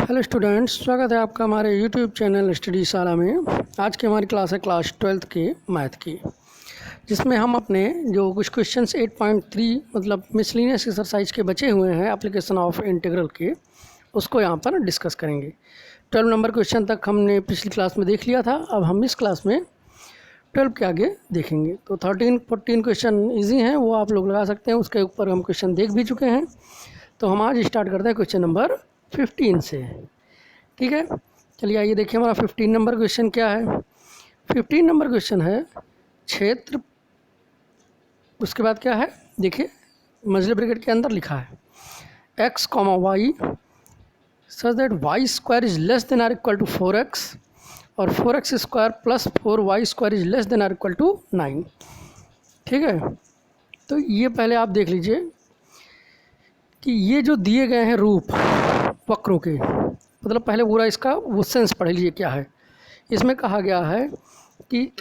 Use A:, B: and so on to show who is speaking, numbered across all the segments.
A: Hello students, स्वागत है आपका हमारे यूट्यूब चैनल स्टडी शाला में। आज की हमारी क्लास है क्लास 12th के मैथ की, जिसमें हम अपने जो कुछ क्वेश्चंस 8.3 मतलब मिसलिनियस एक्सरसाइज के बचे हुए हैं एप्लीकेशन ऑफ इंटीग्रल के, उसको यहाँ पर डिस्कस करेंगे। 12 नंबर क्वेश्चन तक हमने पिछली क्लास में देख लिया था। अब हम इस क्लास में 12 के आगे देखेंगे। तो 13-14 क्वेश्चन ईजी हैं, वो आप लोग लगा सकते हैं। उसके ऊपर हम क्वेश्चन देख भी चुके हैं। तो हम आज स्टार्ट करते हैं क्वेश्चन नंबर 15 से। ठीक है, चलिए आइए देखिए हमारा 15 नंबर क्वेश्चन क्या है। 15 नंबर क्वेश्चन है क्षेत्र, उसके बाद क्या है देखिए, मजले ब्रैकेट के अंदर लिखा है x, y such that y square is less than or equal to 4x और 4x square plus 4y square is less than or equal to 9। ठीक है, तो ये पहले आप देख लीजिए कि ये जो दिए गए हैं रूप वक्रों के, मतलब पहले पूरा इसका वो सेंस पढ़ लीजिए क्या है। इसमें कहा गया है कि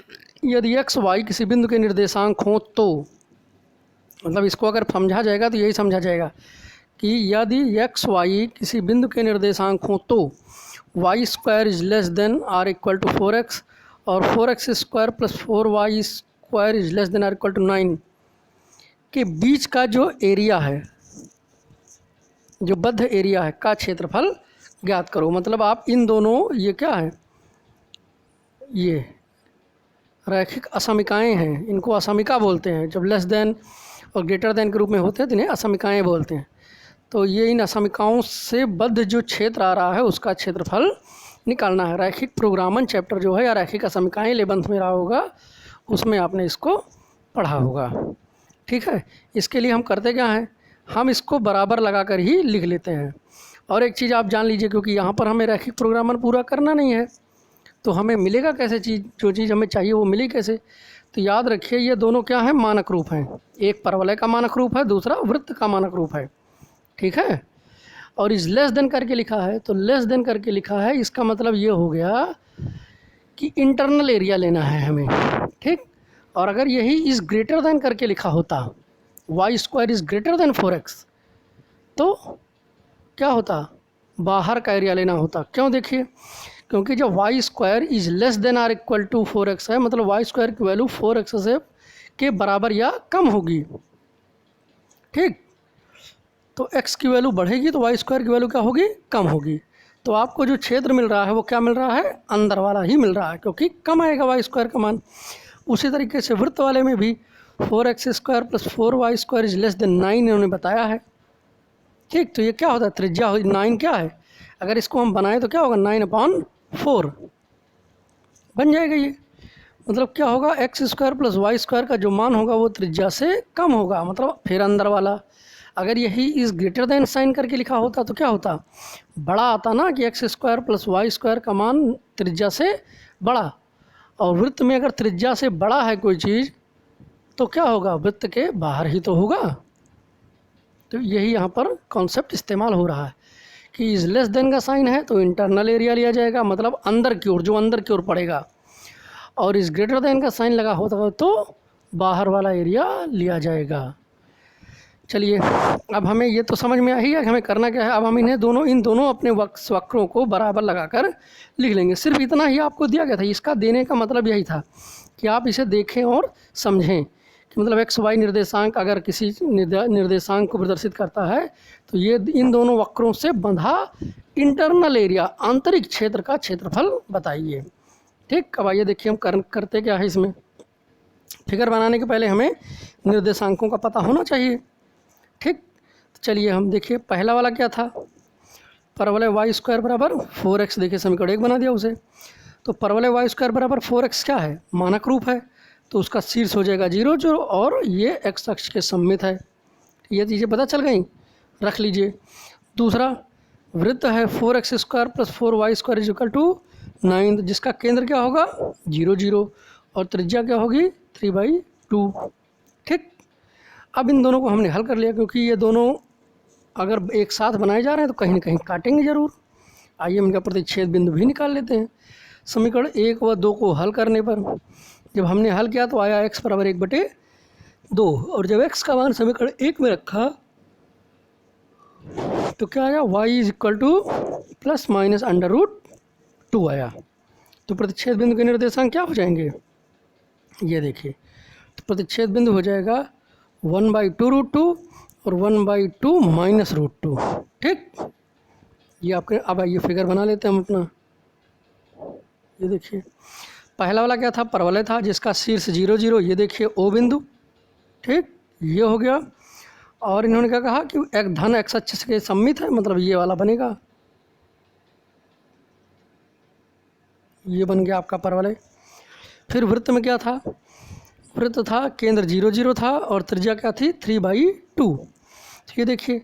A: यदि x y किसी बिंदु के निर्देशांक हों तो, मतलब इसको अगर समझा जाएगा तो यही समझा जाएगा कि यदि x y किसी बिंदु के निर्देशांक हों तो y square is less than or equal to 4x और 4x square plus 4y square is less than or equal to 9 के बीच का जो एरिया है, जो बद्ध एरिया है का क्षेत्रफल ज्ञात करो। मतलब आप इन दोनों, ये क्या है, ये रैखिक असमिकाएं हैं, इनको असमिका बोलते हैं। जब लेस देन और ग्रेटर देन के रूप में होते हैं तो इन्हें असमिकाएं बोलते हैं। तो ये इन असमिकाओं से बद्ध जो क्षेत्र आ रहा है उसका क्षेत्रफल निकालना है। रैखिक प्रोग्रामन चैप्टर जो है या रैखिक असमिकाएं 11th में रहा होगा, उसमें आपने इसको पढ़ा होगा। ठीक है, इसके लिए हम करते क्या हैं, हम इसको बराबर लगाकर ही लिख लेते हैं। और एक चीज़ आप जान लीजिए, क्योंकि यहाँ पर हमें रैखिक प्रोग्रामन पूरा करना नहीं है तो हमें मिलेगा कैसे चीज़, जो चीज़ हमें चाहिए वो मिली कैसे। तो याद रखिए ये दोनों क्या हैं, मानक रूप हैं। एक परवलय का मानक रूप है, दूसरा वृत्त का मानक रूप है। ठीक है, और इस लेस देन करके लिखा है, तो लेस देन करके लिखा है, इसका मतलब ये हो गया कि इंटरनल एरिया लेना है हमें। ठीक, और अगर यही इस ग्रेटर देन करके लिखा होता, y square is greater then 4x, तो क्या होता, बाहर का एरिया लेना होता। क्यों, देखिए, क्योंकि जब y square is less than or equal to 4x है, मतलब y स्क्वायर की वैल्यू 4x से के बराबर या कम होगी। ठीक, तो x की वैल्यू बढ़ेगी तो y स्क्वायर की वैल्यू क्या होगी, कम होगी। तो आपको जो क्षेत्र मिल रहा है वो क्या मिल रहा है, अंदर वाला ही मिल रहा है, क्योंकि कम आएगा y स्क्वायर का मान। उसी तरीके से वृत्त वाले में भी 4x square plus 4y square is less then 9 इन्होंने बताया है। ठीक, तो ये क्या होता है, त्रिज्या 9 क्या है, अगर इसको हम बनाएं तो क्या होगा, 9/4 बन जाएगा ये। मतलब क्या होगा, x square plus Y square का जो मान होगा वो त्रिज्या से कम होगा, मतलब फिर अंदर वाला। अगर यही इस ग्रेटर देन साइन करके लिखा होता तो क्या होता, बड़ा आता ना, कि x square plus Y square का मान त्रिज्या से बड़ा। और वृत्त में अगर त्रिज्या से बड़ा है कोई चीज़ तो क्या होगा, वृत्त के बाहर ही तो होगा। तो यही यहाँ पर कॉन्सेप्ट इस्तेमाल हो रहा है कि इज लेस देन का साइन है तो इंटरनल एरिया लिया जाएगा, मतलब अंदर की ओर, जो अंदर की ओर पड़ेगा। और इस ग्रेटर देन का साइन लगा होता है तो बाहर वाला एरिया लिया जाएगा। चलिए, अब हमें ये तो समझ में आ ही गया कि हमें करना क्या है। अब हम इन दोनों अपने वक्रों को बराबर लगाकर लिख लेंगे। सिर्फ इतना ही आपको दिया गया था। इसका देने का मतलब यही था कि आप इसे देखें और समझें कि मतलब x y निर्देशांक अगर किसी निर्देशांक को प्रदर्शित करता है तो ये इन दोनों वक्रों से बंधा इंटरनल एरिया, आंतरिक क्षेत्र का क्षेत्रफल बताइए। ठीक, अब आइए देखिए हम करते क्या है। इसमें फिगर बनाने के पहले हमें निर्देशांकों का पता होना चाहिए। ठीक, तो चलिए हम देखिए, पहला वाला क्या था, परवलय y स्क्वायर बराबर 4x। देखिए समीकरण 1 बना दिया उसे। तो परवलय y स्क्वायर बराबर 4x क्या है, मानक रूप है, तो उसका शीर्ष हो जाएगा 0 0 और ये x अक्ष के सममित है। ये चीज़ें पता चल गई, रख लीजिए। दूसरा वृत्त है 4x square plus 4y square is equal to 9, जिसका केंद्र क्या होगा 0 0 और त्रिज्या क्या होगी 3/2। ठीक, अब इन दोनों को हमने हल कर लिया, क्योंकि ये दोनों अगर एक साथ बनाए जा रहे हैं तो कहीं ना कहीं काटेंगे ज़रूर। आइए इनका प्रतिच्छेद बिंदु भी निकाल लेते हैं। समीकरण 1 व 2 को हल करने पर जब हमने हल किया तो आया x बराबर 1/2, और जब x का मान समीकरण 1 में रखा तो क्या आया, y is equal to plus minus under root 2 आया। तो प्रतिच्छेद बिंदु के निर्देशांक क्या हो जाएंगे, ये देखिए, तो प्रतिच्छेद बिंदु हो जाएगा 1/2√2 और 1/2 माइनस √2। ठीक, ये आपके, अब ये फिगर बना लेते हैं हम अपना। ये देखिए पहला वाला क्या था, परवलय था जिसका शीर्ष 0 0, ये देखिए O बिंदु। ठीक, ये हो गया। और इन्होंने क्या कहा कि एक धन एक्स अक्ष के सम्मित है, मतलब ये वाला बनेगा, ये बन गया आपका परवलय। फिर वृत्त में क्या था, वृत्त था केंद्र 0 0 था और त्रिज्या क्या थी 3/2। तो ये देखिए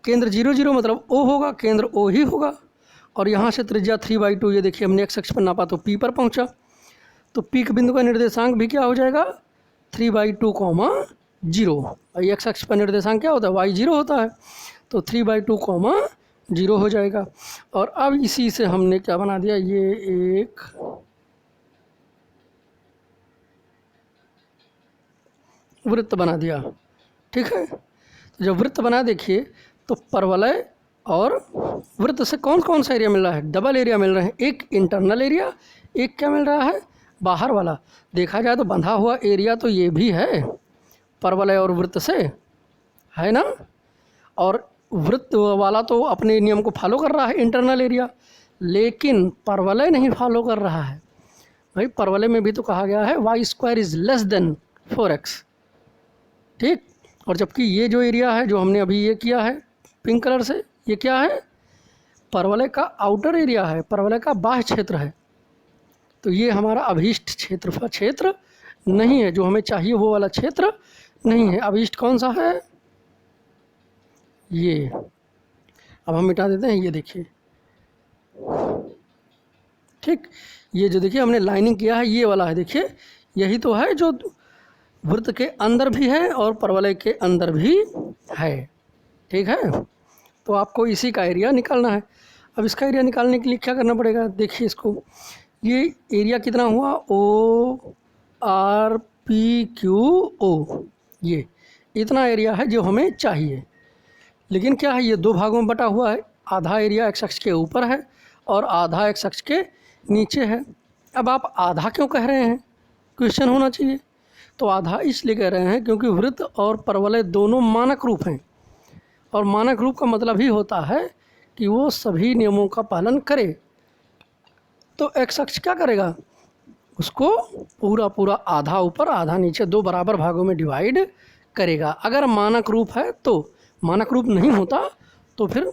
A: केंद्र 0 0 मतलब O होगा, केंद्र O ही होगा, और यहाँ से त्रिज्या 3/2, ये देखिए हमने एक्स अक्ष पर नापा तो P पर पहुँचा। तो पीक बिंदु का निर्देशांक भी क्या हो जाएगा 3/2, 0। और एक्स अक्ष पर निर्देशांक क्या होता है, y0 होता है, तो 3/2, 0 हो जाएगा। और अब इसी से हमने क्या बना दिया, ये एक वृत्त बना दिया। ठीक है, तो जब वृत्त बना, देखिए तो परवलय और वृत्त से कौन कौन सा एरिया मिल रहा है, डबल एरिया मिल रहे हैं, एक इंटरनल एरिया, एक क्या मिल रहा है, बाहर वाला। देखा जाए तो बंधा हुआ एरिया तो ये भी है परवलय और वृत्त से, है ना। और वृत्त वाला तो अपने नियम को फॉलो कर रहा है, इंटरनल एरिया, लेकिन परवलय नहीं फॉलो कर रहा है। भाई परवलय में भी तो कहा गया है y² is less then 4x। ठीक, और जबकि ये जो एरिया है जो हमने अभी ये किया है पिंक कलर से, ये क्या है, परवलय का आउटर एरिया है, परवलय का बाह्य क्षेत्र है। तो ये हमारा अभीष्ट क्षेत्र नहीं है, जो हमें चाहिए वो वाला क्षेत्र नहीं है। अभीष्ट कौन सा है, ये। अब हम मिटा देते हैं, ये देखिए। ठीक, ये जो देखिए हमने लाइनिंग किया है ये वाला है, देखिए यही तो है जो वृत्त के अंदर भी है और परवलय के अंदर भी है। ठीक है, तो आपको इसी का एरिया निकालना है। अब इसका एरिया निकालने के लिए क्या करना पड़ेगा, देखिए इसको, ये एरिया कितना हुआ, ORPQO, ये इतना एरिया है जो हमें चाहिए। लेकिन क्या है, ये दो भागों में बटा हुआ है, आधा एरिया एक्स अक्ष के ऊपर है और आधा एक्स अक्ष के नीचे है। अब आप आधा क्यों कह रहे हैं, क्वेश्चन होना चाहिए। तो आधा इसलिए कह रहे हैं क्योंकि वृत्त और परवलय दोनों मानक रूप हैं, और मानक रूप का मतलब ही होता है कि वो सभी नियमों का पालन करे। तो एक्स अक्ष क्या करेगा, उसको पूरा आधा ऊपर आधा नीचे दो बराबर भागों में डिवाइड करेगा, अगर मानक रूप है तो। मानक रूप नहीं होता तो फिर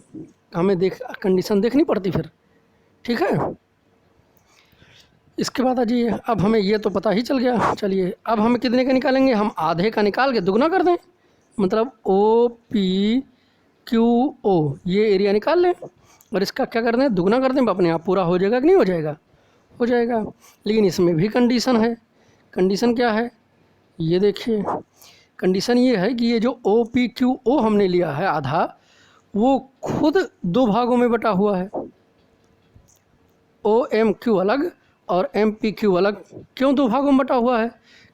A: हमें कंडीशन देखनी पड़ती फिर। ठीक है, इसके बाद अजी अब हमें ये तो पता ही चल गया। चलिए अब हमें कितने का निकालेंगे, हम आधे का निकाल के दुगना कर दें, मतलब OPQO ये एरिया निकाल लें और इसका क्या कर दें, दुगना कर दें, अपने आप पूरा हो जाएगा कि नहीं हो जाएगा, हो जाएगा। लेकिन इसमें भी कंडीशन है। कंडीशन क्या है, ये देखिए, कंडीशन ये है कि ये जो OPQO हमने लिया है आधा, वो खुद दो भागों में बटा हुआ है, OMQ अलग और MPQ अलग। क्यों दो भागों में बटा हुआ है,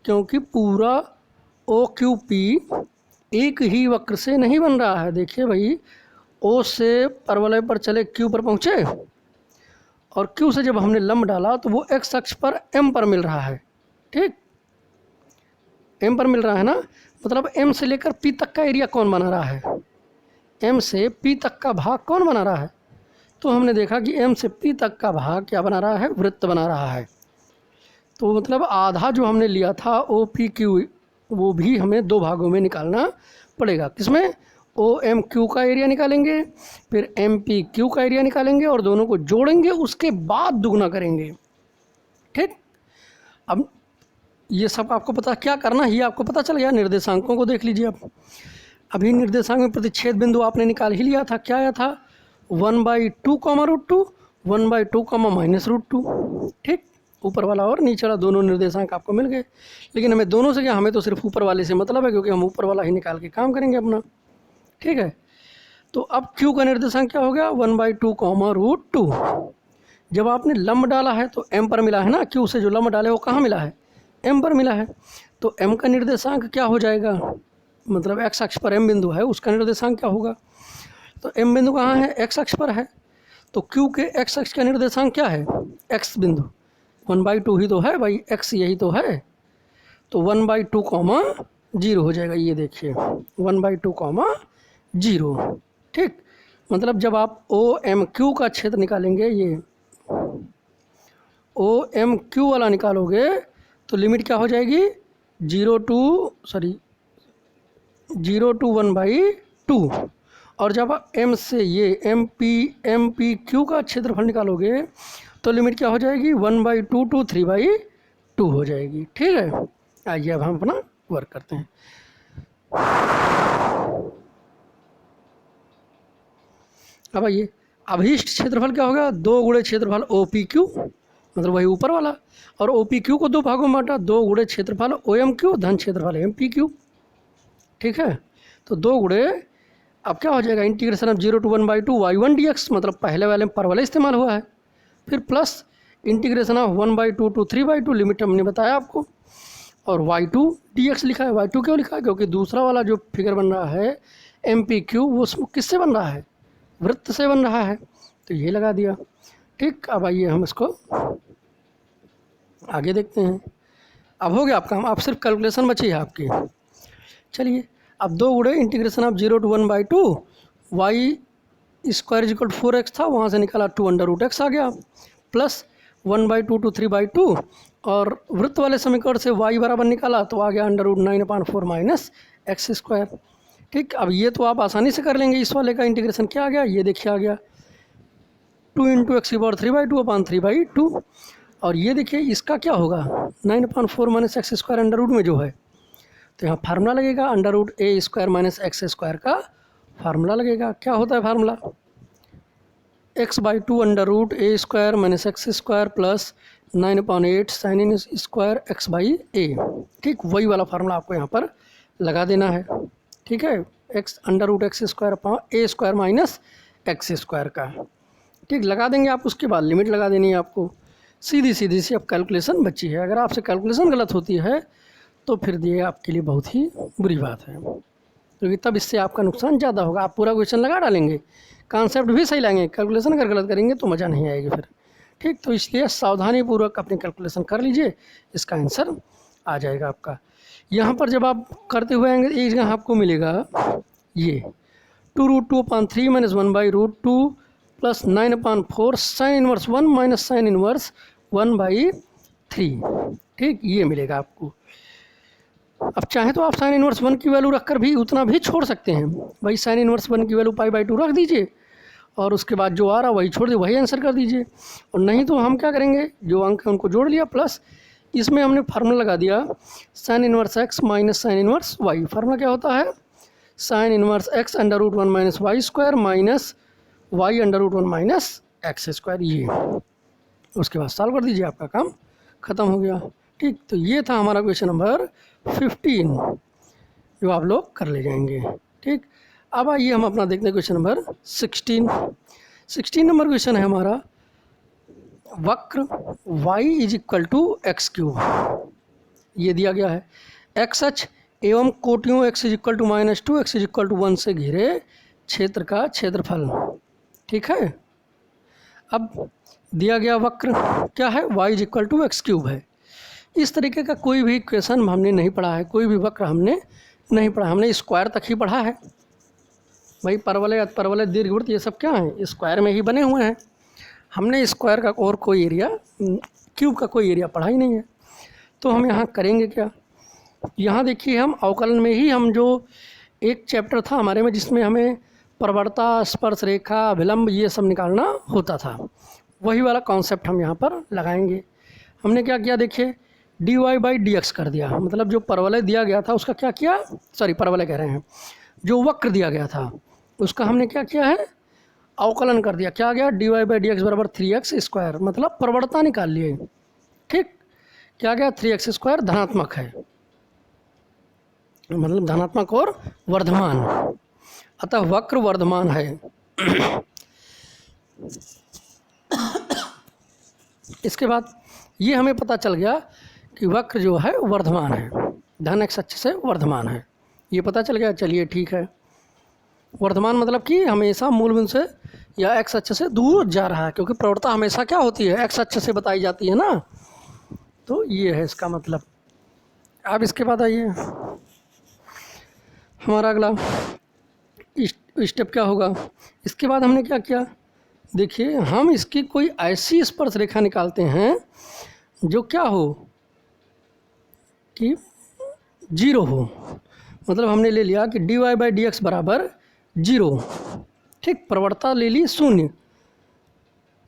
A: क्योंकि पूरा OQP एक ही वक्र से नहीं बन रहा है। देखिए भाई, O से परवलय पर चले Q पर पहुँचे, और Q से जब हमने लंब डाला तो वो x अक्ष पर M पर मिल रहा है। ठीक, M पर मिल रहा है ना, मतलब M से लेकर P तक का एरिया कौन बना रहा है, M से P तक का भाग कौन बना रहा है। तो हमने देखा कि M से P तक का भाग क्या बना रहा है, वृत्त बना रहा है। तो मतलब आधा जो हमने लिया था OPQ, वो भी हमें दो भागों में निकालना पड़ेगा। किसमें, OMQ का एरिया निकालेंगे, फिर MPQ का एरिया निकालेंगे और दोनों को जोड़ेंगे, उसके बाद दुगना करेंगे। ठीक, अब ये सब आपको पता क्या करना है, ये आपको पता चल गया। निर्देशांकों को देख लीजिए आप। अभी निर्देशांक में प्रतिच्छेद बिंदु आपने निकाल ही लिया था, क्या आया था 1/2, √2, 1/2, -√2। ठीक, ऊपर वाला और नीचे वाला दोनों निर्देशांक आपको मिल गए। लेकिन हमें दोनों से क्या, हमें तो सिर्फ ऊपर वाले से मतलब है, क्योंकि हम ऊपर वाला ही निकाल के काम करेंगे अपना। ठीक है, तो अब Q का निर्देशांक क्या हो गया, 1/2, √2। जब आपने लंब डाला है तो M पर मिला है ना, Q से जो लंब डाले वो कहाँ मिला है, M पर मिला है। तो M का निर्देशांक क्या हो जाएगा, मतलब x अक्ष पर M बिंदु है, उसका निर्देशांक क्या होगा, तो एम बिंदु कहाँ है, एक्स अक्ष पर है। तो क्यू के एक्स अक्ष का निर्देशांक क्या है, एक्स बिंदु। 1/2 ही तो है भाई, एक्स यही तो है। तो 1/2 कॉमा 0 हो जाएगा। ये देखिए 1/2 कॉमा 0। ठीक, मतलब जब आप ओ एम क्यू का क्षेत्र निकालेंगे, ये ओ एम क्यू वाला निकालोगे तो लिमिट क्या हो जाएगी, 0 to 1/2। और जब आप एम से ये एम पी क्यू का क्षेत्रफल निकालोगे तो लिमिट क्या हो जाएगी, 1/2 to 3/2 हो जाएगी। ठीक है, आइए अब हम अपना वर्क करते हैं। अब आइए, अभीष्ट क्षेत्रफल क्या होगा, 2 गुणे क्षेत्रफल ओ पी क्यू, मतलब वही ऊपर वाला, और ओ पी क्यू को 2 भागों में बांटा, 2 गुणे क्षेत्रफल ओ एम क्यू धन क्षेत्रफल एम पी क्यू। ठीक है, तो 2 गुणे, अब क्या हो जाएगा, integration of 0 to 1/2 y1 dx, मतलब पहले वाले में परवलय इस्तेमाल हुआ है, फिर plus integration of 1/2 to 3/2, limit हमने बताया आपको, और y2 dx लिखा है। y2 क्यों लिखा है, क्योंकि दूसरा वाला जो फिगर बन रहा है एम पी क्यू, वो किससे बन रहा है, वृत्त से बन रहा है, तो ये लगा दिया। ठीक, अब आइए हम इसको आगे देखते हैं। अब हो गया आपका, अब सिर्फ कैलकुलेशन बची है आपकी। चलिए, अब 2 गुणे integration of 0 to 1/2 y² = 4x था, वहाँ से निकाला 2√x आ गया, प्लस 1/2 to 3/2, और वृत्त वाले समीकरण से y बराबर निकाला तो आ गया √9/4 - x²। ठीक, अब ये तो आप आसानी से कर लेंगे। इस वाले का इंटीग्रेशन क्या आ गया, ये देखिए आ गया 2 × x³ 3/2 और ये देखिए इसका क्या होगा, 9/4 - x² अंडर रूट में जो है, तो यहाँ फार्मूला लगेगा, √a² - x² का फार्मूला लगेगा। क्या होता है formula, x/2 √a² - x² plus 9/8 sin² x/a। ठीक, वही वाला फार्मूला आपको यहाँ पर लगा देना है। ठीक है, x√x² a² - x² का। ठीक, लगा देंगे आप, उसके बाद लिमिट लगा देनी है आपको। सीधी सी अब कैलकुलेशन बची है। अगर आपसे कैलकुलेशन गलत होती है तो फिर ये आपके लिए बहुत ही बुरी बात है, क्योंकि तब इससे आपका नुकसान ज़्यादा होगा। आप पूरा क्वेश्चन लगा डालेंगे, कॉन्सेप्ट भी सही लाएंगे, कैलकुलेशन अगर गलत करेंगे तो मज़ा नहीं आएगी फिर। ठीक, तो इसलिए सावधानीपूर्वक अपनी कैलकुलेशन कर लीजिए, इसका आंसर आ जाएगा आपका। यहाँ पर जब आप करते हुए आएंगे, एक जगह आपको मिलेगा ये 2√2/3 - 1/√2 प्लस 9/4 sin−1 - sin−1 1/3। ठीक, ये मिलेगा आपको। अब चाहे तो आप sin−1 की वैल्यू रखकर भी उतना भी छोड़ सकते हैं भाई, sin−1 की वैल्यू π/2 रख दीजिए और उसके बाद जो आ रहा वही छोड़ दीजिए, वही आंसर कर दीजिए। और नहीं तो हम क्या करेंगे, जो अंक है उनको जोड़ लिया, प्लस इसमें हमने फार्मूला लगा दिया sin−1x - sin−1y। फार्मूला क्या होता है, sin−1x √1 - y² minus y √1 - x²। ये उसके बाद सॉल्व कर दीजिए, आपका काम ख़त्म हो गया। ठीक, तो ये था हमारा क्वेश्चन नंबर 15, जो आप लोग कर ले जाएंगे। ठीक, अब आइए हम अपना देखते हैं क्वेश्चन नंबर 16 नंबर क्वेश्चन है हमारा, वक्र y = x³। ये दिया गया है, x अक्ष एवं कोटियों x = -2 x = 1 से घिरे क्षेत्र का क्षेत्रफल। ठीक है, अब दिया गया वक्र क्या है, y = x³ है। इस तरीके का कोई भी क्वेश्चन हमने नहीं पढ़ा है, कोई भी वक्र हमने नहीं पढ़ा, हमने स्क्वायर तक ही पढ़ा है भाई। परवलय, अतपरवलय, दीर्घवृत्त ये सब क्या हैं, स्क्वायर में ही बने हुए हैं। हमने स्क्वायर का और कोई एरिया, क्यूब का कोई एरिया पढ़ा ही नहीं है। तो हम यहाँ करेंगे क्या, यहाँ देखिए हम अवकलन में ही, हम जो एक चैप्टर था हमारे में जिसमें हमें प्रवणता, स्पर्श रेखा, अभिलंब ये सब निकालना होता था, वही वाला कॉन्सेप्ट हम यहाँ पर लगाएंगे। हमने क्या किया, देखिए dy/dx कर दिया, मतलब जो परवलय दिया गया था उसका क्या किया, सॉरी परवलय कह रहे हैं, जो वक्र दिया गया था उसका हमने क्या किया है, अवकलन कर दिया। क्या गया, dy/dx = 3x², मतलब प्रवणता निकाल लिए। ठीक, क्या गया, 3x² धनात्मक है, मतलब धनात्मक और वर्धमान, अतः वक्र वर्धमान है। इसके बाद ये हमें पता चल गया कि वक्र जो है वर्धमान है, धन x अक्ष से वर्धमान है, ये पता चल गया। चलिए ठीक है, वर्धमान मतलब कि हमेशा मूल बिंदु से या एक्स अक्ष से दूर जा रहा है, क्योंकि प्रवणता हमेशा क्या होती है, एक्स अक्ष से बताई जाती है ना। तो ये है इसका मतलब। अब इसके बाद आइए हमारा अगला स्टेप क्या होगा। इसके बाद हमने क्या किया, देखिए हम इसकी कोई ऐसी स्पर्श रेखा निकालते हैं जो क्या हो कि जीरो हो। मतलब हमने ले लिया कि dy/dx बराबर जीरो, ठीक। प्रवणता ले ली शून्य।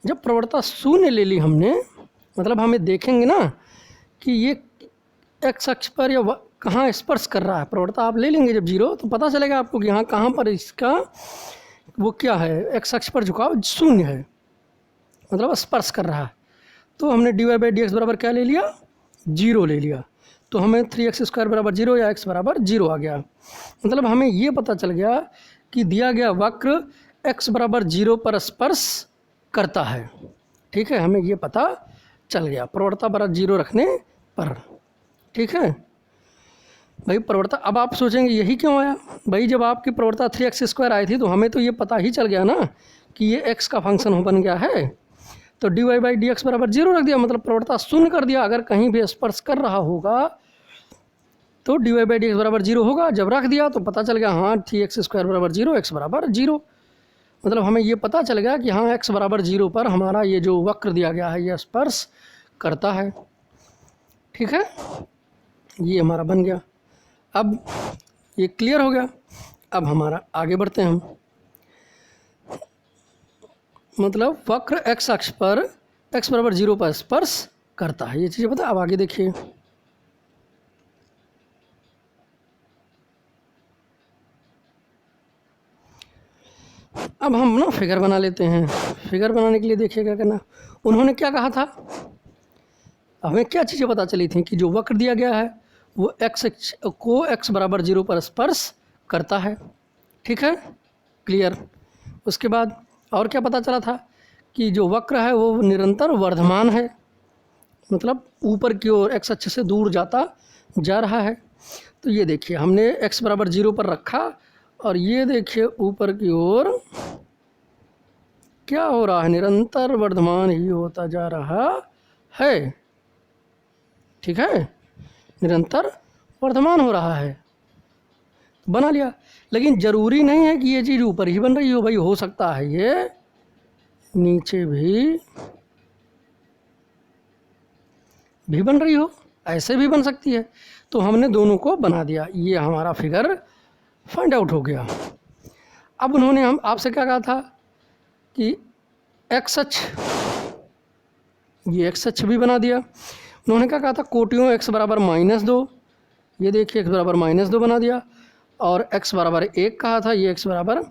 A: जब प्रवणता शून्य ले ली हमने, मतलब हमें देखेंगे ना कि ये एक्स अक्ष पर या कहाँ स्पर्श कर रहा है। प्रवणता आप ले लेंगे जब जीरो, तो पता चलेगा आपको कि यहाँ कहाँ पर इसका वो क्या है, एक्स अक्ष पर झुकाव शून्य है, मतलब स्पर्श कर रहा है। तो हमने dy/dx बराबर क्या ले लिया, जीरो ले लिया। तो हमें 3x² बराबर जीरो या x बराबर जीरो आ गया। मतलब हमें ये पता चल गया कि दिया गया वक्र x बराबर जीरो पर स्पर्श करता है, ठीक है। हमें ये पता चल गया प्रवणता बराबर जीरो रखने पर, ठीक है भाई। प्रवणता, अब आप सोचेंगे यही क्यों आया भाई, जब आपकी प्रवणता 3x² आई थी तो हमें तो ये पता ही चल गया ना कि ये x का फंक्शन बन गया है। तो dy/dx बराबर जीरो रख दिया, मतलब प्रवणता शून्य कर दिया। अगर कहीं भी स्पर्श कर रहा होगा तो dy/dx बराबर जीरो होगा। जब रख दिया तो पता चल गया हाँ 3x² बराबर जीरो, x बराबर जीरो। मतलब हमें ये पता चल गया कि हाँ x बराबर जीरो पर हमारा ये जो वक्र दिया गया है ये स्पर्श करता है, ठीक है। ये हमारा बन गया। अब ये क्लियर हो गया। अब हमारा आगे बढ़ते हैं हम। मतलब वक्र x अक्ष पर x बराबर जीरो पर स्पर्श करता है, ये चीज़ें पता। अब आगे देखिए, अब हम ना फिगर बना लेते हैं। फिगर बनाने के लिए देखिए क्या करना। उन्होंने क्या कहा था, हमें क्या चीज़ें पता चली थी कि जो वक्र दिया गया है वो x को x बराबर जीरो पर स्पर्श करता है, ठीक है, क्लियर। उसके बाद और क्या पता चला था कि जो वक्र है वो निरंतर वर्धमान है, मतलब ऊपर की ओर x अक्ष से दूर जा रहा है। तो ये देखिए हमने x बराबर जीरो पर रखा और ये देखिए ऊपर की ओर क्या हो रहा है, निरंतर वर्धमान ही होता जा रहा है, ठीक है, निरंतर वर्धमान हो रहा है। बना लिया। लेकिन ज़रूरी नहीं है कि ये चीज़ ऊपर ही बन रही हो भाई, हो सकता है ये नीचे भी बन रही हो, ऐसे भी बन सकती है। तो हमने दोनों को बना दिया, ये हमारा फिगर फाइंड आउट हो गया। अब उन्होंने हम आपसे क्या कहा था कि एक्स अक्ष, ये एक्स अक्ष भी बना दिया। उन्होंने क्या कहा था, कोटियों x बराबर -2, ये देखिए x बराबर -2 बना दिया। और x बराबर 1 कहा था, ये x बराबर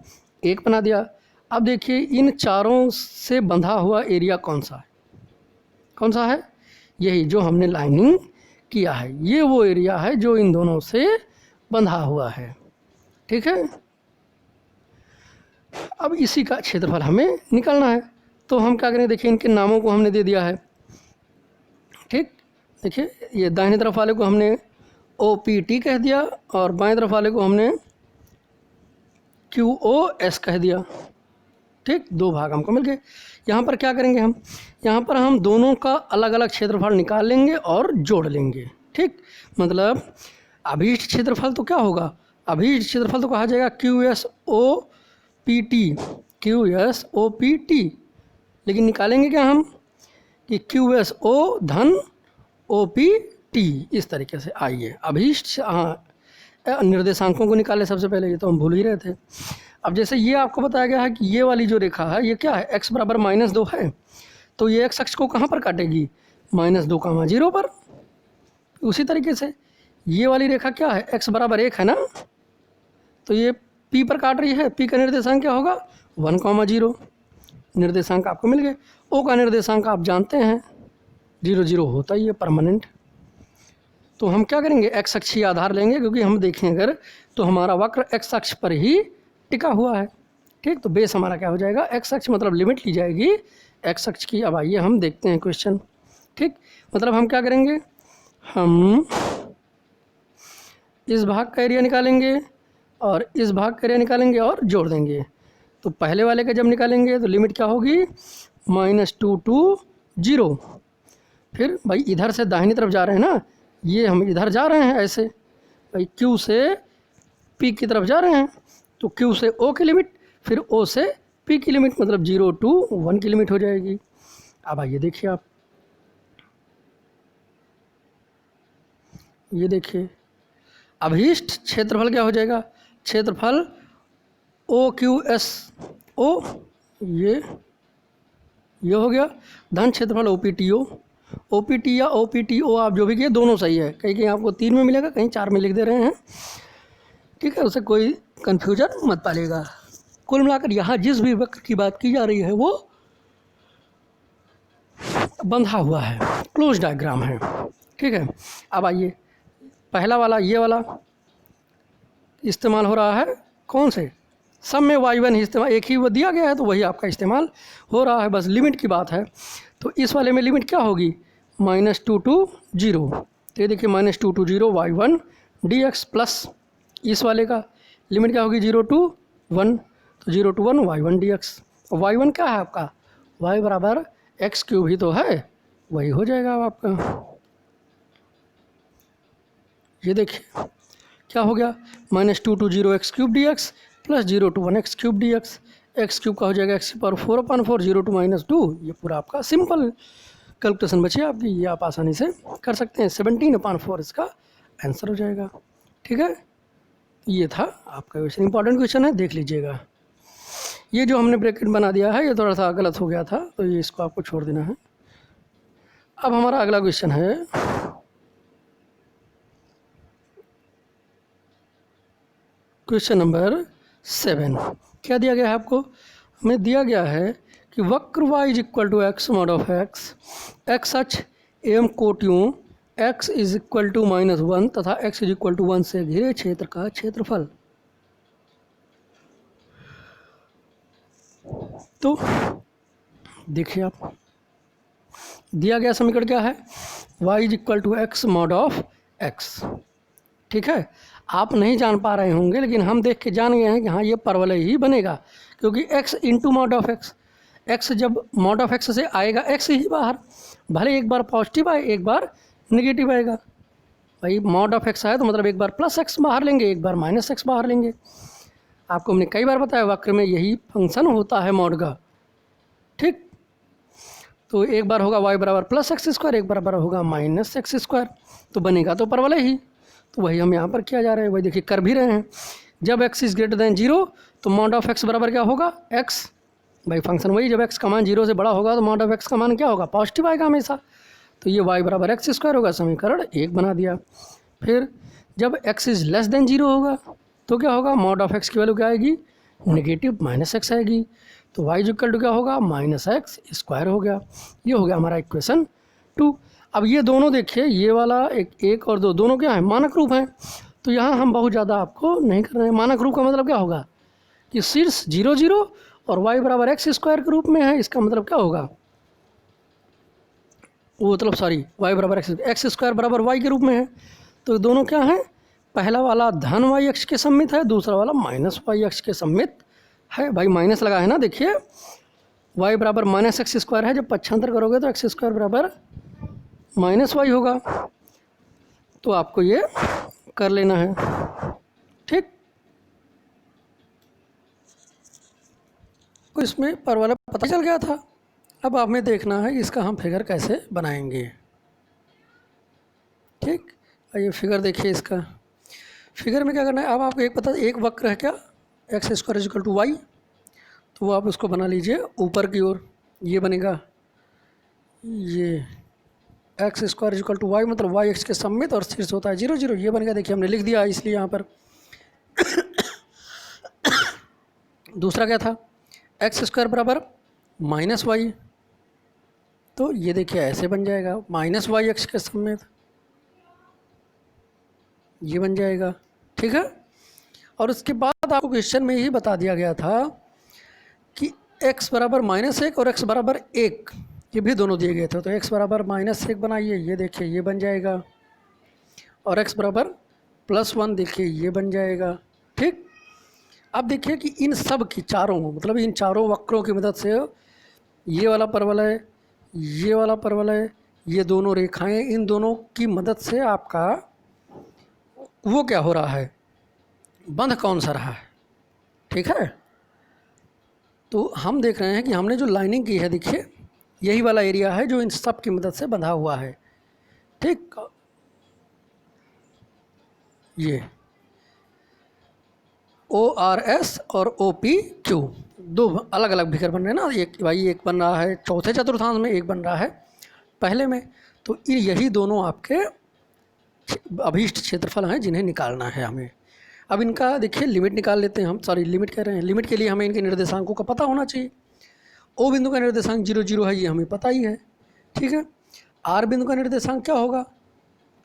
A: 1 बना दिया। अब देखिए इन चारों से बंधा हुआ एरिया कौन सा है, कौन सा है, यही जो हमने लाइनिंग किया है, ये वो एरिया है जो इन दोनों से बंधा हुआ है, ठीक है। अब इसी का क्षेत्रफल हमें निकालना है। तो हम क्या करें, देखिए इनके नामों को हमने दे दिया है, ठीक। देखिए ये दाहिने तरफ वाले को हमने OPT कह दिया और बाएं तरफ वाले को हमने QOS कह दिया, ठीक। दो भाग हमको मिल गए। यहाँ पर क्या करेंगे हम, यहाँ पर हम दोनों का अलग अलग क्षेत्रफल निकाल लेंगे और जोड़ लेंगे, ठीक। मतलब अभीष्ट क्षेत्रफल तो क्या होगा, अभीष्ट क्षेत्रफल तो कहा जाएगा QSOPT, लेकिन निकालेंगे क्या हम कि QSO धन OPT, इस तरीके से। आइए अभीष्ट, हाँ, निर्देशांकों को निकाले सबसे पहले, ये तो हम भूल ही रहे थे। अब जैसे ये आपको बताया गया है कि ये वाली जो रेखा है ये क्या है, x बराबर -2 है, तो ये x अक्ष को कहाँ पर काटेगी, -2, 0 पर। उसी तरीके से ये वाली रेखा क्या है, x बराबर 1 है ना, तो ये P पर काट रही है। P का निर्देशांक क्या होगा, 1, 0। निर्देशांक आपको मिल गए। O का निर्देशांक आप जानते हैं 0, 0 होता ही है, परमानेंट। तो हम क्या करेंगे, x अक्षीय आधार लेंगे, क्योंकि हम देखें अगर तो हमारा वक्र x अक्ष पर ही टिका हुआ है, ठीक। तो बेस हमारा क्या हो जाएगा, x अक्ष, मतलब लिमिट ली जाएगी x अक्ष की। अब आइए हम देखते हैं क्वेश्चन, ठीक। मतलब हम क्या करेंगे, हम इस भाग का एरिया निकालेंगे और इस भाग का एरिया निकालेंगे और जोड़ देंगे। तो पहले वाले का जब निकालेंगे तो लिमिट क्या होगी, -2 to 0। फिर भाई इधर से दाहिनी तरफ जा रहे हैं ना, ये हम इधर जा रहे हैं ऐसे, भाई Q से P की तरफ जा रहे हैं, तो Q से O की लिमिट, फिर O से P की लिमिट, मतलब 0 to 1 की लिमिट हो जाएगी। अब आइए देखिए आप, ये देखिए अभीष्ट क्षेत्रफल क्या हो जाएगा, क्षेत्रफल OQS O, ये हो गया, धन क्षेत्रफल OPTO। OPT या OPTO आप जो भी किए दोनों सही है, कहीं कहीं आपको 3 में मिलेगा, कहीं 4 में लिख दे रहे हैं, ठीक है, उससे कोई कन्फ्यूजन मत पालिएगा। कुल मिलाकर यहाँ जिस भी वक्र की बात की जा रही है वो बंधा हुआ है, क्लोज डायग्राम है, ठीक है। अब आइए, पहला वाला ये वाला इस्तेमाल हो रहा है कौन से, सब में y1 ही इस्तेमाल, एक ही वो दिया गया है तो वही आपका इस्तेमाल हो रहा है, बस लिमिट की बात है। तो इस वाले में लिमिट क्या होगी, -2 to 0। तो ये देखिए -2 to 0 y1 dx, प्लस इस वाले का लिमिट क्या होगी 0 to 1, तो 0 to 1 y1 dx। y1 क्या है आपका, y बराबर x³ ही तो है, वही हो जाएगा आपका। ये देखिए क्या हो गया, -2 to 0 x³ dx plus 0 to 1 x³ dx, x³ का हो जाएगा x⁴/4, 0 to -2। ये पूरा आपका सिंपल कैलकुलेशन बची आपकी, ये आप आसानी से कर सकते हैं, 17/4 इसका आंसर हो जाएगा, ठीक है। ये था आपका क्वेश्चन, इंपॉर्टेंट क्वेश्चन है, देख लीजिएगा। ये जो हमने ब्रैकेट बना दिया है ये थोड़ा सा गलत हो गया था, तो ये इसको आपको छोड़ देना है। अब हमारा अगला क्वेश्चन है क्वेश्चन नंबर 7। क्या दिया गया है आपको, हमें दिया गया है कि वक्र y = x mod of x, x अक्ष एवं कोटियों x = -1 तथा x = 1 से घिरे क्षेत्र का क्षेत्रफल। तो देखिए आप, दिया गया समीकरण क्या है, y = x mod of x, ठीक है। आप नहीं जान पा रहे होंगे लेकिन हम देख के जान गए हैं कि हाँ ये परवलय ही बनेगा, क्योंकि x × mod of x, x जब mod of x से आएगा x ही बाहर, भले एक बार पॉजिटिव आए एक बार नेगेटिव आएगा, भाई mod of x आए तो मतलब एक बार +x बाहर लेंगे, एक बार -x बाहर लेंगे। आपको हमने कई बार बताया वक्र में यही फंक्शन होता है मॉड का, ठीक। तो एक बार होगा y बराबर +x², एक बार होगा -x², तो बनेगा तो परवलय ही। तो वही हम यहाँ पर किया जा रहा है, वही देखिए कर भी रहे हैं। जब x > 0 तो mod of x बराबर क्या होगा, x, भाई फंक्शन वही, जब x का मान 0 से बड़ा होगा तो mod of x का मान क्या होगा, पॉजिटिव आएगा हमेशा। तो ये y बराबर x² होगा, समीकरण 1 बना दिया। फिर जब x < 0 होगा तो क्या होगा, mod of x की वैल्यू क्या आएगी, नेगेटिव -x आएगी, तो y = क्या होगा, -x² हो गया। ये हो गया हमारा इक्वेशन 2। अब ये दोनों देखिए, ये वाला एक और 2 दोनों क्या है, मानक रूप हैं, तो यहाँ हम बहुत ज़्यादा आपको नहीं कर रहे हैं। मानक रूप का मतलब क्या होगा कि शीर्ष 0 0 और y बराबर x² के रूप में है, इसका मतलब क्या होगा, वो मतलब सॉरी y बराबर x² बराबर y के रूप में है। तो दोनों क्या हैं, पहला वाला धन y अक्ष के सम्मित है, दूसरा वाला -y अक्ष के सम्मित है। भाई माइनस लगा है ना, देखिए y बराबर -x² है, जब पक्षांतर करोगे तो x² बराबर -y होगा, तो आपको ये कर लेना है, ठीक। तो इसमें परवलय पता चल गया था। अब हमें देखना है इसका हम फिगर कैसे बनाएंगे, ठीक। ये फिगर देखिए, इसका फिगर में क्या करना है, अब आपको एक पता, एक वक्र है क्या, x² = y, तो वो आप उसको बना लीजिए ऊपर की ओर, ये बनेगा, ये x² = y मतलब y अक्ष के सम्मित और शीर्ष होता है 0 0, ये बनेगा। देखिए हमने लिख दिया इसलिए यहाँ पर। दूसरा क्या था, x² बराबर -y, तो ये देखिए ऐसे बन जाएगा, -y अक्ष के सम्मित, ये बन जाएगा, ठीक है। और उसके बाद आपको क्वेश्चन में ही बता दिया गया था कि x बराबर -1 और x बराबर 1, ये भी दोनों दिए गए थे, तो x बराबर -1 बनाइए, ये देखिए ये बन जाएगा, और x बराबर +1 देखिए ये बन जाएगा, ठीक। अब देखिए कि इन सब की चारों, मतलब इन चारों वक्रों की मदद से ये वाला परवल है, ये वाला परवल है, ये दोनों रेखाएं, इन दोनों की मदद से आपका वो क्या हो रहा है, बंध कौन सा रहा है। ठीक है, तो हम देख रहे हैं कि हमने जो लाइनिंग की है, देखिए यही वाला एरिया है जो इन सब की मदद से बंधा हुआ है। ठीक, ये ORS और OPQ दो अलग अलग भिकर बन रहे हैं ना, एक भाई एक बन रहा है चौथे चतुर्थांश में, एक बन रहा है पहले में। तो यही दोनों आपके अभीष्ट क्षेत्रफल हैं जिन्हें निकालना है हमें। अब इनका देखिए लिमिट निकाल लेते हैं हम, सॉरी लिमिट कह रहे हैं, लिमिट के लिए हमें इनके निर्देशांकों का पता होना चाहिए। O बिंदु का निर्देशांक 0 0 है, ये हमें पता ही है। ठीक है, R बिंदु का निर्देशांक क्या होगा,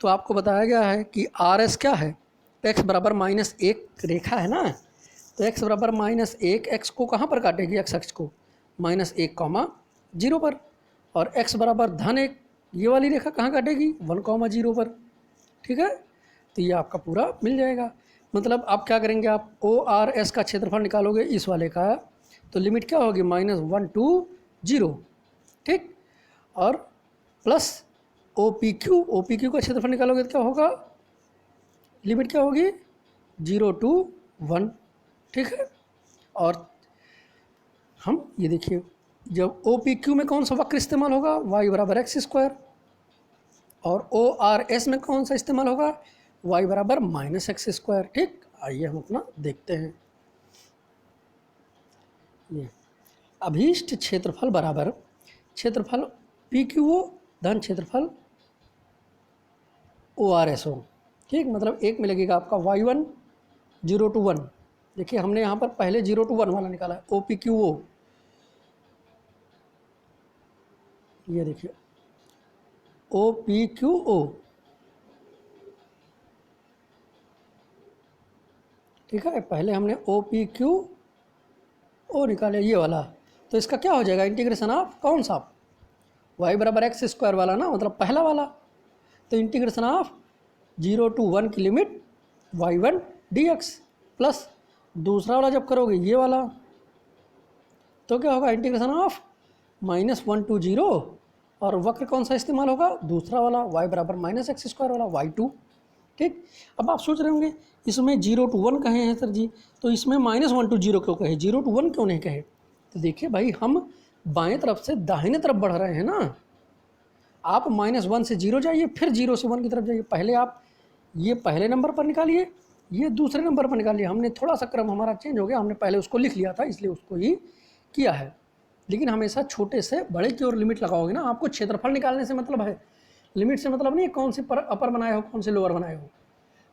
A: तो आपको बताया गया है कि RS क्या है, x बराबर -1 रेखा है ना, तो x बराबर -1, x को कहाँ पर काटेगी, x अक्ष को -1, 0 पर, और x बराबर -1 ये वाली रेखा कहाँ काटेगी, 1, 0 पर। ठीक है, तो ये आपका पूरा मिल जाएगा। मतलब आप क्या करेंगे, आप ORS का क्षेत्रफल निकालोगे इस वाले का, तो लिमिट क्या होगी, -1 to 0। ठीक, और प्लस OPQ का क्षेत्रफल निकालोगे तो क्या होगा, लिमिट क्या होगी, 0 to 1। ठीक है, और हम ये देखिए जब OPQ में कौन सा वक्र इस्तेमाल होगा, y बराबर x², और ORS में कौन सा इस्तेमाल होगा, y बराबर -x²। ठीक, आइए हम अपना देखते हैं। ये अभीष्ट क्षेत्रफल बराबर क्षेत्रफल PQO धन क्षेत्रफल ORSO। ठीक, मतलब एक में लगेगा आपका y1 0 to 1। देखिए हमने यहाँ पर पहले 0 to 1 वाला निकाला है, OPQO, ये देखिए OPQO। ठीक है, पहले हमने OPQO निकाले ये वाला, तो इसका क्या हो जाएगा, इंटीग्रेशन ऑफ कौन सा, y बराबर x² वाला ना, मतलब पहला वाला। तो इंटीग्रेशन ऑफ 0 to 1 की लिमिट y1 dx, प्लस दूसरा वाला जब करोगे ये वाला, तो क्या होगा, इंटीग्रेशन ऑफ -1 to 0, और वक्र कौन सा इस्तेमाल होगा, दूसरा वाला, y बराबर -x² वाला, y2। ठीक, अब आप सोच रहे होंगे इसमें 0 to 1 कहे हैं सर जी, तो इसमें -1 to 0 क्यों कहे, 0 to 1 क्यों नहीं कहे। तो देखिए भाई, हम बाएं तरफ से दाहिने तरफ बढ़ रहे हैं ना, आप -1 से 0 जाइए, फिर 0 से 1 की तरफ जाइए। पहले आप ये पहले नंबर पर निकालिए, ये दूसरे नंबर पर निकालिए। हमने थोड़ा सा क्रम हमारा चेंज हो गया, हमने पहले उसको लिख लिया था इसलिए उसको ही किया है। लेकिन हमेशा छोटे से बड़े की ओर लिमिट लगाओगे ना, आपको क्षेत्रफल निकालने से मतलब है, लिमिट से मतलब नहीं है कौन से पर अपर बनाए हो कौन से लोअर बनाए हो,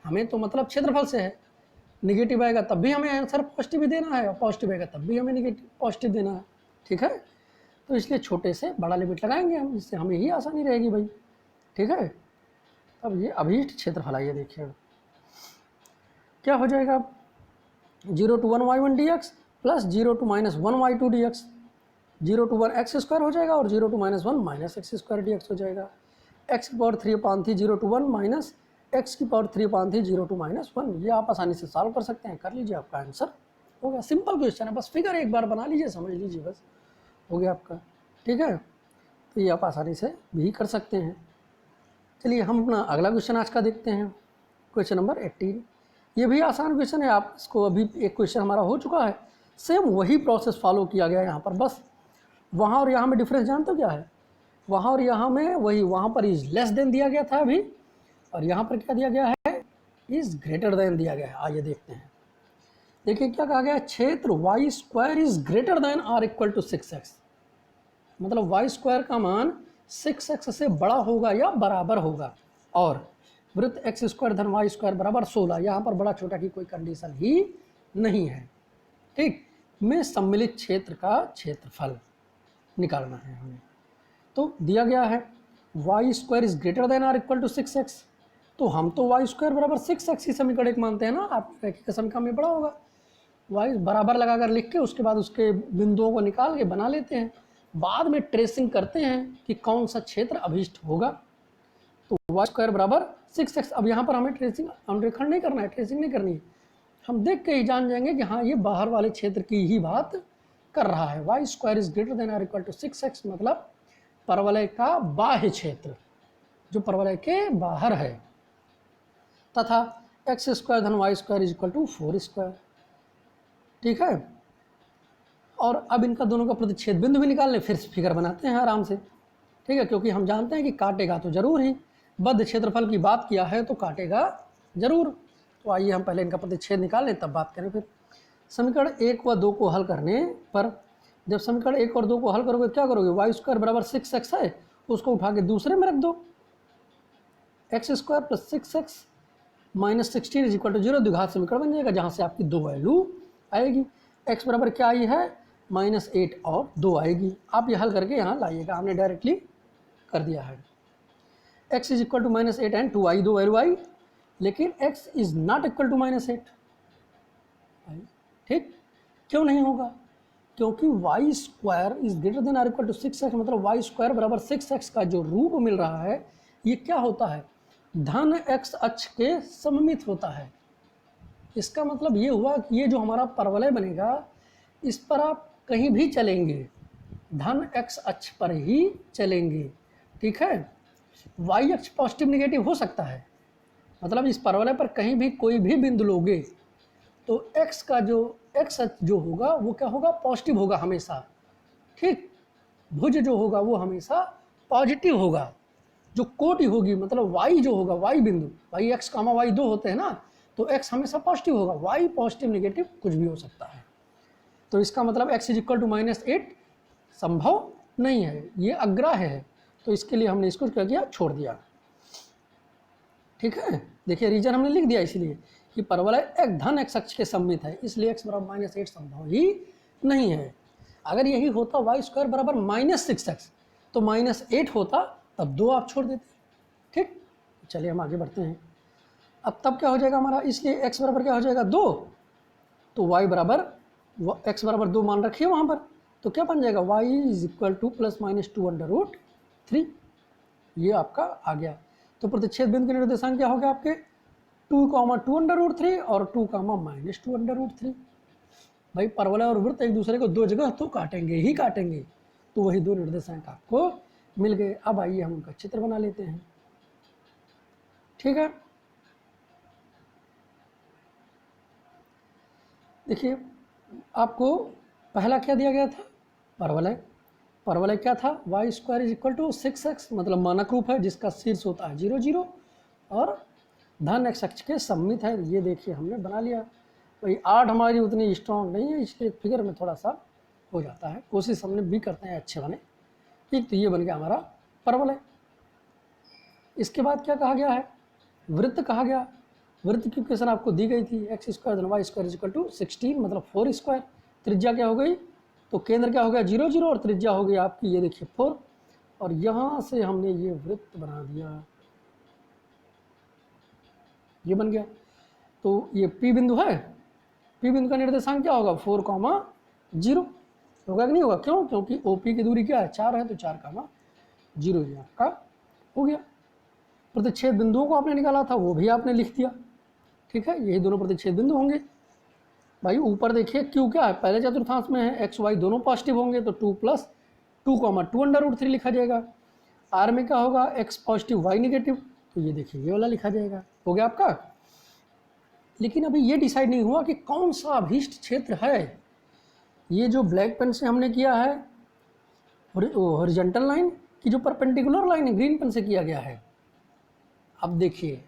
A: हमें तो मतलब क्षेत्रफल से है। निगेटिव आएगा तब भी हमें आंसर पॉजिटिव ही देना है, और पॉजिटिव आएगा तब भी हमें निगेटिव पॉजिटिव देना है। ठीक है, तो इसलिए छोटे से बड़ा लिमिट लगाएंगे हम, जिससे हमें ही आसानी रहेगी भाई। ठीक है, अब ये अभीष्ट क्षेत्रफल आइए देखिए क्या हो जाएगा, 0 to 1 y1 dx plus 0 to -1 y2 dx, 0 to 1 x² हो जाएगा, और 0 to -1 -x² dx हो जाएगा। x की पावर 3/3 0 to 1 माइनस x की पावर 3/3 0 to -1। ये आप आसानी से सॉल्व कर सकते हैं, कर लीजिए, आपका आंसर हो गया। सिंपल क्वेश्चन है, बस फिगर एक बार बना लीजिए, समझ लीजिए, बस हो गया आपका। ठीक है, तो ये आप आसानी से भी कर सकते हैं। चलिए हम अपना अगला क्वेश्चन आज का देखते हैं, क्वेश्चन नंबर 18। ये भी आसान क्वेश्चन है, आप इसको अभी एक क्वेश्चन हमारा हो चुका है, सेम वही प्रोसेस फॉलो किया गया है यहाँ पर, बस वहाँ और यहाँ में डिफरेंस जानते हो क्या है, वहाँ और यहाँ में वही, वहाँ पर इज लेस देन दिया गया था अभी, और यहाँ पर क्या दिया गया है, इज ग्रेटर देन दिया गया है। आइए देखते हैं, देखिए क्या कहा गया है, क्षेत्र y² is greater than or equal to 6x, मतलब y² का मान 6x से बड़ा होगा या बराबर होगा, और वृत्त x² धन y² बराबर 16, यहाँ पर बड़ा छोटा की कोई कंडीशन ही नहीं है। ठीक, में सम्मिलित क्षेत्र का क्षेत्रफल निकालना है हमें। तो दिया गया है y² is greater than or equal to 6x, तो हम तो y² बराबर 6x ही समीकरण एक मानते हैं ना, आपकी का समीकरण में बड़ा होगा, y बराबर लगाकर लिख के उसके बाद उसके बिंदुओं को निकाल के बना लेते हैं, बाद में ट्रेसिंग करते हैं कि कौन सा क्षेत्र अभीष्ट होगा। तो y² बराबर 6x, अब यहाँ पर हमें ट्रेसिंग अनुरेखण नहीं करना है, ट्रेसिंग नहीं करनी है, हम देख के ही जान जाएंगे कि हाँ ये बाहर वाले क्षेत्र की ही बात कर रहा है। Y square is greater than और इक्वल टू 6x मतलब परवलय का बाह्य क्षेत्र जो परवलय के बाहर है, तथा एक्स स्क्वायर धन Y square is equal to 4 square. ठीक है, और अब इनका दोनों का प्रतिच्छेद बिंदु भी निकाल लें, फिर फिगर बनाते हैं आराम से। ठीक है, क्योंकि हम जानते हैं कि काटेगा तो जरूर ही, बद्ध क्षेत्रफल की बात किया है तो काटेगा जरूर। तो आइए हम पहले इनका प्रतिच्छेद निकाल लें तब बात करें। फिर समीकरण 1 व 2 को हल करने पर, जब समीकरण 1 और 2 को हल करोगे क्या करोगे, वाई स्क्वायर बराबर 6x है, उसको उठा के दूसरे में रख दो, X square plus 6x minus 16 is equal to 0 द्विघात समीकरण बन जाएगा, जहाँ से आपकी 2 वैल्यू आएगी। x बराबर क्या आई है, -8 और 2 आएगी। आप ये हल करके यहाँ लाइएगा, हमने डायरेक्टली कर दिया है। x is equal to -8 and 2i, 2 value i, लेकिन x is not equal to -8। ठीक, क्यों नहीं होगा, क्योंकि y square is greater than or equal to 6x मतलब वाई स्क्वायर बराबर 6x का जो रूप मिल रहा है ये क्या होता है, धन x अक्ष के सममित होता है। इसका मतलब ये हुआ कि ये जो हमारा परवलय बनेगा इस पर आप कहीं भी चलेंगे, धन x अक्ष पर ही चलेंगे। ठीक है, y अक्ष पॉजिटिव निगेटिव हो सकता है, मतलब इस परवलय पर कहीं भी कोई भी बिंदु लोगे तो x का जो x अक्ष जो होगा वो क्या होगा, पॉजिटिव होगा हमेशा। ठीक, भुज जो होगा वो हमेशा पॉजिटिव होगा। जो कोटि होगी मतलब y जो होगा, y बिंदु, y x कामा y दो होते हैं ना, तो x हमेशा पॉजिटिव होगा, y पॉजिटिव निगेटिव कुछ भी हो सकता है। तो इसका मतलब x इज इक्वल टू -8 संभव नहीं है, ये अग्राह्य है। तो इसके लिए हमने इसको क्या किया, छोड़ दिया। ठीक है, देखिए रीजन हमने लिख दिया इसलिए कि परवलय एक धन x अक्ष के सममित है, इसलिए x बराबर -8 संभव ही नहीं है। अगर यही होता वाई स्क्वायर बराबर -6x तो -8 होता, तब 2 आप छोड़ देते। ठीक, चलिए हम आगे बढ़ते हैं। अब तब क्या हो जाएगा हमारा, इसलिए x बराबर क्या हो जाएगा 2, तो y बराबर x बराबर 2 मान रखिए वहाँ पर, तो क्या बन जाएगा y इज इक्वल टू +-2√3। ये आपका आ गया। तो प्रतिच्छेद बिंदु के निर्देशांक क्या हो गया आपके 2, 2√3 और 2, -2√3। भाई परवलय और वृत्त एक दूसरे को दो जगह तो काटेंगे ही काटेंगे, तो वही दो निर्देशांक आपको मिल गए। अब आइए हम उनका चित्र बना लेते हैं। ठीक है, देखिए आपको पहला क्या दिया गया था, परवलय। परवलय क्या था, Y square is equal to 6x मतलब मानक रूप है जिसका शीर्ष होता है 0, 0 और धन x अक्ष के सममित है। ये देखिए हमने बना लिया। भाई 8 हमारी उतनी स्ट्रॉन्ग नहीं है, इसलिए फिगर में थोड़ा सा हो जाता है, कोशिश हमने भी करते हैं अच्छे बने। ठीक, तो ये बन गया हमारा परवलय। इसके बाद क्या कहा गया है, वृत्त कहा गया। वृत्त की इक्वेशन आपको दी गई थी, एक्स स्क्वायर धन वाई स्क्वायर इक्वल टू 16 मतलब 4 स्क्वायर। त्रिज्या क्या हो गई, तो केंद्र क्या हो गया 0, 0 और त्रिज्या हो गई आपकी ये देखिए 4, और यहाँ से हमने ये वृत्त बना दिया, ये बन गया। तो ये P बिंदु है, P बिंदु का निर्देशांक क्या होगा 4,0 होगा कि नहीं होगा, क्यों, क्योंकि OP की दूरी क्या है 4 है, तो 4,0 ये आपका हो गया। प्रतिच्छेद बिंदुओं को आपने निकाला था वो भी आपने लिख दिया। ठीक है, यही दोनों प्रतिच्छेद बिंदु होंगे। भाई ऊपर देखिए Q क्या है, पहले चतुर्थांश में है, x y दोनों पॉजिटिव होंगे तो 2 + 2,2√3 लिखा जाएगा। R में क्या होगा, x पॉजिटिव y निगेटिव, तो ये देखिए ये वाला लिखा जाएगा, हो गया आपका। लेकिन अभी ये डिसाइड नहीं हुआ कि कौन सा अभीष्ट क्षेत्र है। ये जो ब्लैक पेन से हमने किया है हॉरिजॉन्टल लाइन की जो परपेंडिकुलर लाइन है ग्रीन पेन से किया गया है। अब देखिए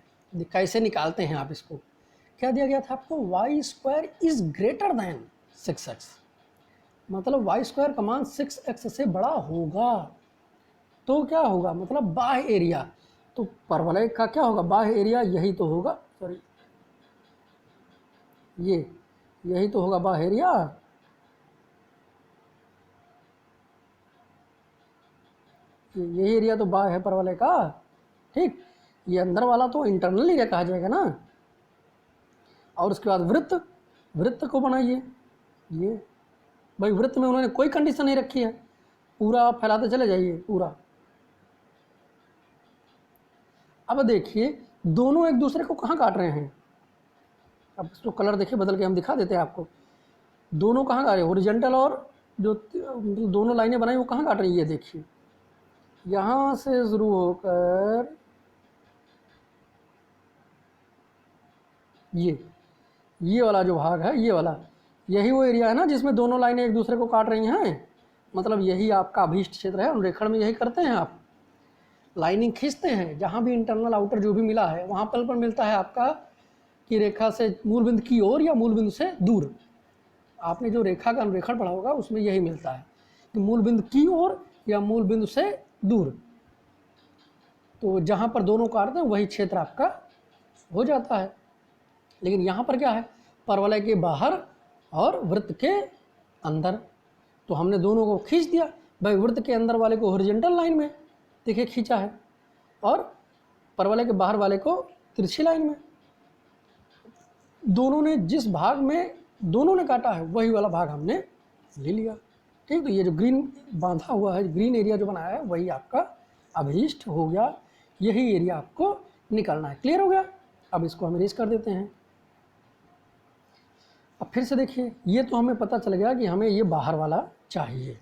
A: कैसे निकालते हैं आप इसको। क्या दिया गया था आपको, Y square is greater than 6x मतलब वाई स्क्वायर का मान 6x से बड़ा होगा, तो क्या होगा मतलब बाह्य एरिया, तो परवलय का क्या होगा बाह्य एरिया, यही तो होगा, सॉरी यही तो होगा बाह्य एरिया। यही एरिया तो बाह्य है परवलय का। ठीक, ये अंदर वाला तो इंटरनल एरिया कहा जाएगा ना। और उसके बाद वृत्त, वृत्त को बनाइए। ये भाई वृत्त में उन्होंने कोई कंडीशन नहीं रखी है, पूरा आप फैलाते चले जाइए पूरा। अब देखिए दोनों एक दूसरे को कहाँ काट रहे हैं, अब इसको कलर देखिए बदल के हम दिखा देते हैं आपको। दोनों कहाँ काट रहे हैं, हॉरिजॉन्टल और जो दोनों लाइनें बनाई वो कहाँ काट रही है, देखिए यहाँ से शुरू होकर ये वाला जो भाग है, ये वाला, यही वो एरिया है ना जिसमें दोनों लाइनें एक दूसरे को काट रही हैं। मतलब यही आपका अभीष्ट क्षेत्र है। रेखण में यही करते हैं आप, लाइनिंग खींचते हैं, जहाँ भी इंटरनल आउटर जो भी मिला है वहाँ पर मिलता है आपका कि रेखा से मूल बिंदु की ओर या मूल बिंदु से दूर। आपने जो रेखा का अनुरेखण पढ़ा होगा उसमें यही मिलता है कि मूल बिंदु की ओर या मूल बिंदु से दूर। तो जहाँ पर दोनों काटते हैं वही क्षेत्र आपका हो जाता है। लेकिन यहाँ पर क्या है, परवलय के बाहर और वृत्त के अंदर। तो हमने दोनों को खींच दिया भाई, वृत्त के अंदर वाले को हॉरिजॉन्टल लाइन में देखिए खींचा है और परवलय के बाहर वाले को तिरछी लाइन में। दोनों ने जिस भाग में दोनों ने काटा है वही वाला भाग हमने ले लिया। ठीक, तो ये जो ग्रीन बांधा हुआ है, ग्रीन एरिया जो बनाया है वही आपका अभीष्ट हो गया। यही एरिया आपको निकालना है। क्लियर हो गया। अब इसको हम इरेज कर देते हैं। अब फिर से देखिए, ये तो हमें पता चल गया कि हमें ये बाहर वाला चाहिए,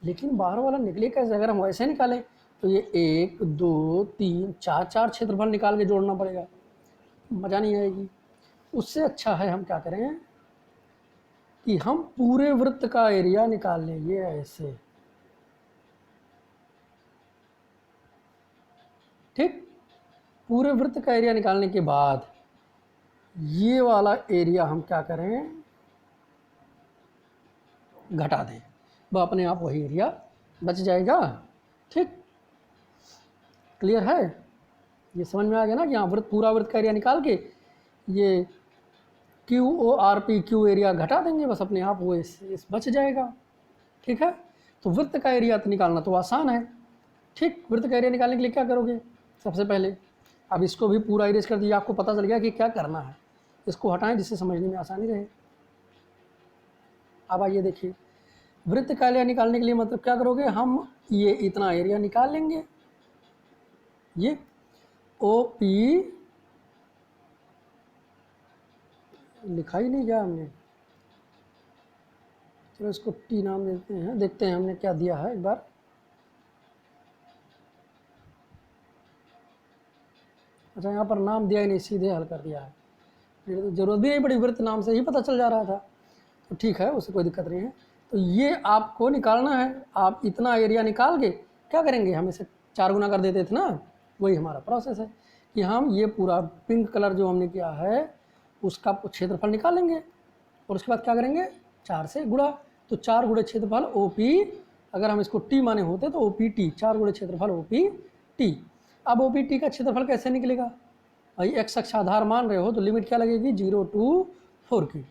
A: लेकिन बाहर वाला निकले कैसे? अगर हम वैसे निकालें तो ये 1 2 3 4 क्षेत्रफल निकाल के जोड़ना पड़ेगा, मज़ा नहीं आएगी। उससे अच्छा है हम क्या करें कि हम पूरे वृत्त का एरिया निकाल लें। ये ऐसे, ठीक, पूरे वृत्त का एरिया निकालने के बाद ये वाला एरिया हम क्या करें, घटा दें, वह अपने आप वही एरिया बच जाएगा। ठीक, क्लियर है? ये समझ में आ गया ना कि यहाँ वृत्त, पूरा वृत्त का एरिया निकाल के ये QORP क्यू एरिया घटा देंगे, बस अपने आप वो इस बच जाएगा। ठीक है, तो वृत्त का एरिया तो निकालना तो आसान है। ठीक, वृत्त का एरिया निकालने के लिए क्या करोगे? सबसे पहले अब इसको भी पूरा इरेज कर दिया, आपको पता चल गया कि क्या करना है। इसको हटाएं जिससे समझने में आसानी रहे। अब आइए देखिए, वृत्त का एरिया निकालने के लिए मतलब क्या करोगे, हम ये इतना एरिया निकाल लेंगे, ये OP लिखा ही नहीं गया हमने, चलो इसको T नाम देते हैं, देखते हैं हमने क्या दिया है एक बार। अच्छा, यहाँ पर नाम दिया ही नहीं, सीधे हल कर दिया है, तो जरूरत भी नहीं पड़ी, वृत्त नाम से ही पता चल जा रहा था। तो ठीक है, उससे कोई दिक्कत नहीं है। तो ये आपको निकालना है। आप इतना एरिया निकाल के क्या करेंगे, हम इसे 4 गुना कर देते थे ना, वही हमारा प्रोसेस है कि हम ये पूरा पिंक कलर जो हमने किया है उसका क्षेत्रफल निकाल लेंगे और उसके बाद क्या करेंगे, 4 से गुणा। तो 4 गुणे क्षेत्रफल OP, अगर हम इसको T माने होते तो OPT, 4 गुणे क्षेत्रफल OPT। अब OPT का क्षेत्रफल कैसे निकलेगा भाई, x अक्ष आधार मान रहे हो तो लिमिट क्या लगेगी, 0 to 4 की।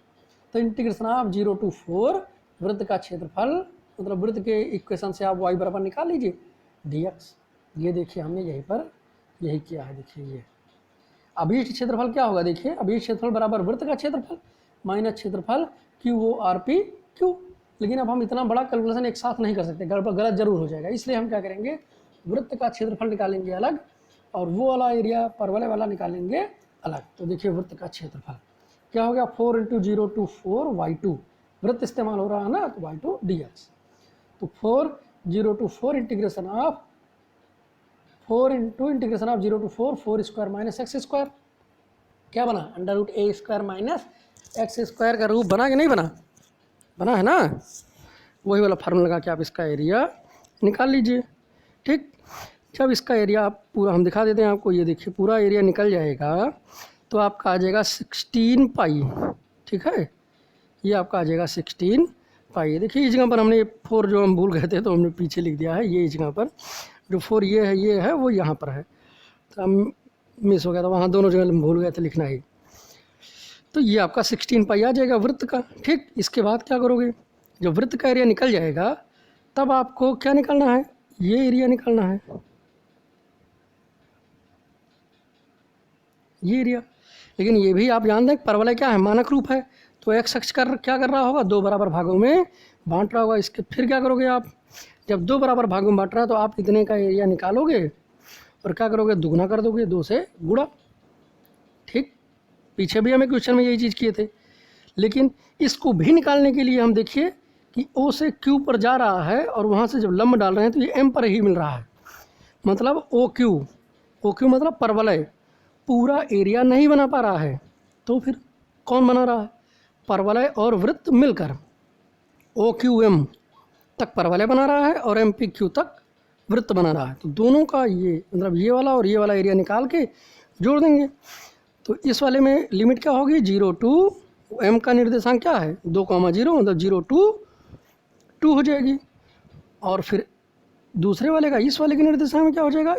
A: तो इंटीग्रेशन ऑफ 0 to 4 वृत्त का क्षेत्रफल, मतलब वृत्त के इक्वेशन से आप y बराबर निकाल लीजिए dx। ये देखिए हमने यहीं पर यही किया है। देखिए ये अभीष्ट क्षेत्रफल क्या होगा, देखिए अभीष्ट क्षेत्रफल बराबर वृत्त का क्षेत्रफल माइनस क्षेत्रफल QORP Q। लेकिन अब हम इतना बड़ा कैलकुलेशन एक साथ नहीं कर सकते, गलत जरूर हो जाएगा, इसलिए हम क्या करेंगे, वृत्त का क्षेत्रफल निकालेंगे अलग और वो वाला एरिया परवलय वाला निकालेंगे अलग। तो देखिए वृत्त का क्षेत्रफल क्या हो गया, 4 × 0 to 4 y2, वृत्त इस्तेमाल हो रहा है ना, तो y2 dx। तो 4 0 to 4 integration of 4 × integration of 0 to 4 4 square minus x square, क्या बना, √a² माइनस एक्स स्क्वायर का रूप बना कि नहीं बना, बना है ना। वही वाला फार्मूला लगा के आप इसका एरिया निकाल लीजिए। ठीक, जब इसका एरिया आप पूरा हम दिखा देते हैं आपको, ये देखिए पूरा एरिया निकल जाएगा तो आपका आ जाएगा 16 पाई। ठीक है, ये आपका आ जाएगा 16 पाई। देखिए इस जगह पर हमने 4 जो हम भूल गए थे तो हमने पीछे लिख दिया है, ये इस जगह पर जो 4 ये है वो यहाँ पर है, तो हम मिस हो गया था, वहाँ दोनों जगह भूल गए थे लिखना ही। तो ये आपका 16 पाई आ जाएगा वृत्त का। ठीक, इसके बाद क्या करोगे, जब वृत्त का एरिया निकल जाएगा तब आपको क्या निकालना है, ये एरिया निकालना है, ये एरिया। लेकिन ये भी आप जान दें परवलय क्या है, मानक रूप है, तो एक्स अक्ष क्या कर रहा होगा, 2 बराबर भागों में बांट रहा होगा। इसके फिर क्या करोगे आप, जब 2 बराबर भागों में बांट रहा है तो आप इतने का एरिया निकालोगे और क्या करोगे, दुगना कर दोगे, 2 से गुणा। ठीक, पीछे भी हमें क्वेश्चन में यही चीज़ किए थे। लेकिन इसको भी निकालने के लिए हम देखिए कि ओ से क्यू पर जा रहा है और वहाँ से जब लंब डाल रहे हैं तो ये एम पर ही मिल रहा है, मतलब ओ क्यू मतलब परवलय पूरा एरिया नहीं बना पा रहा है, तो फिर कौन बना रहा है? परवलय और वृत्त मिलकर ओ क्यू एम तक परवलय बना रहा है और एम पी क्यू तक वृत्त बना रहा है। तो दोनों का ये मतलब ये वाला और ये वाला एरिया निकाल के जोड़ देंगे। तो इस वाले में लिमिट क्या होगी? 0 टू एम का निर्देशांक क्या है? 2,0 मतलब 0 टू 2 हो जाएगी। और फिर दूसरे वाले का इस वाले के निर्देशांक में क्या हो जाएगा?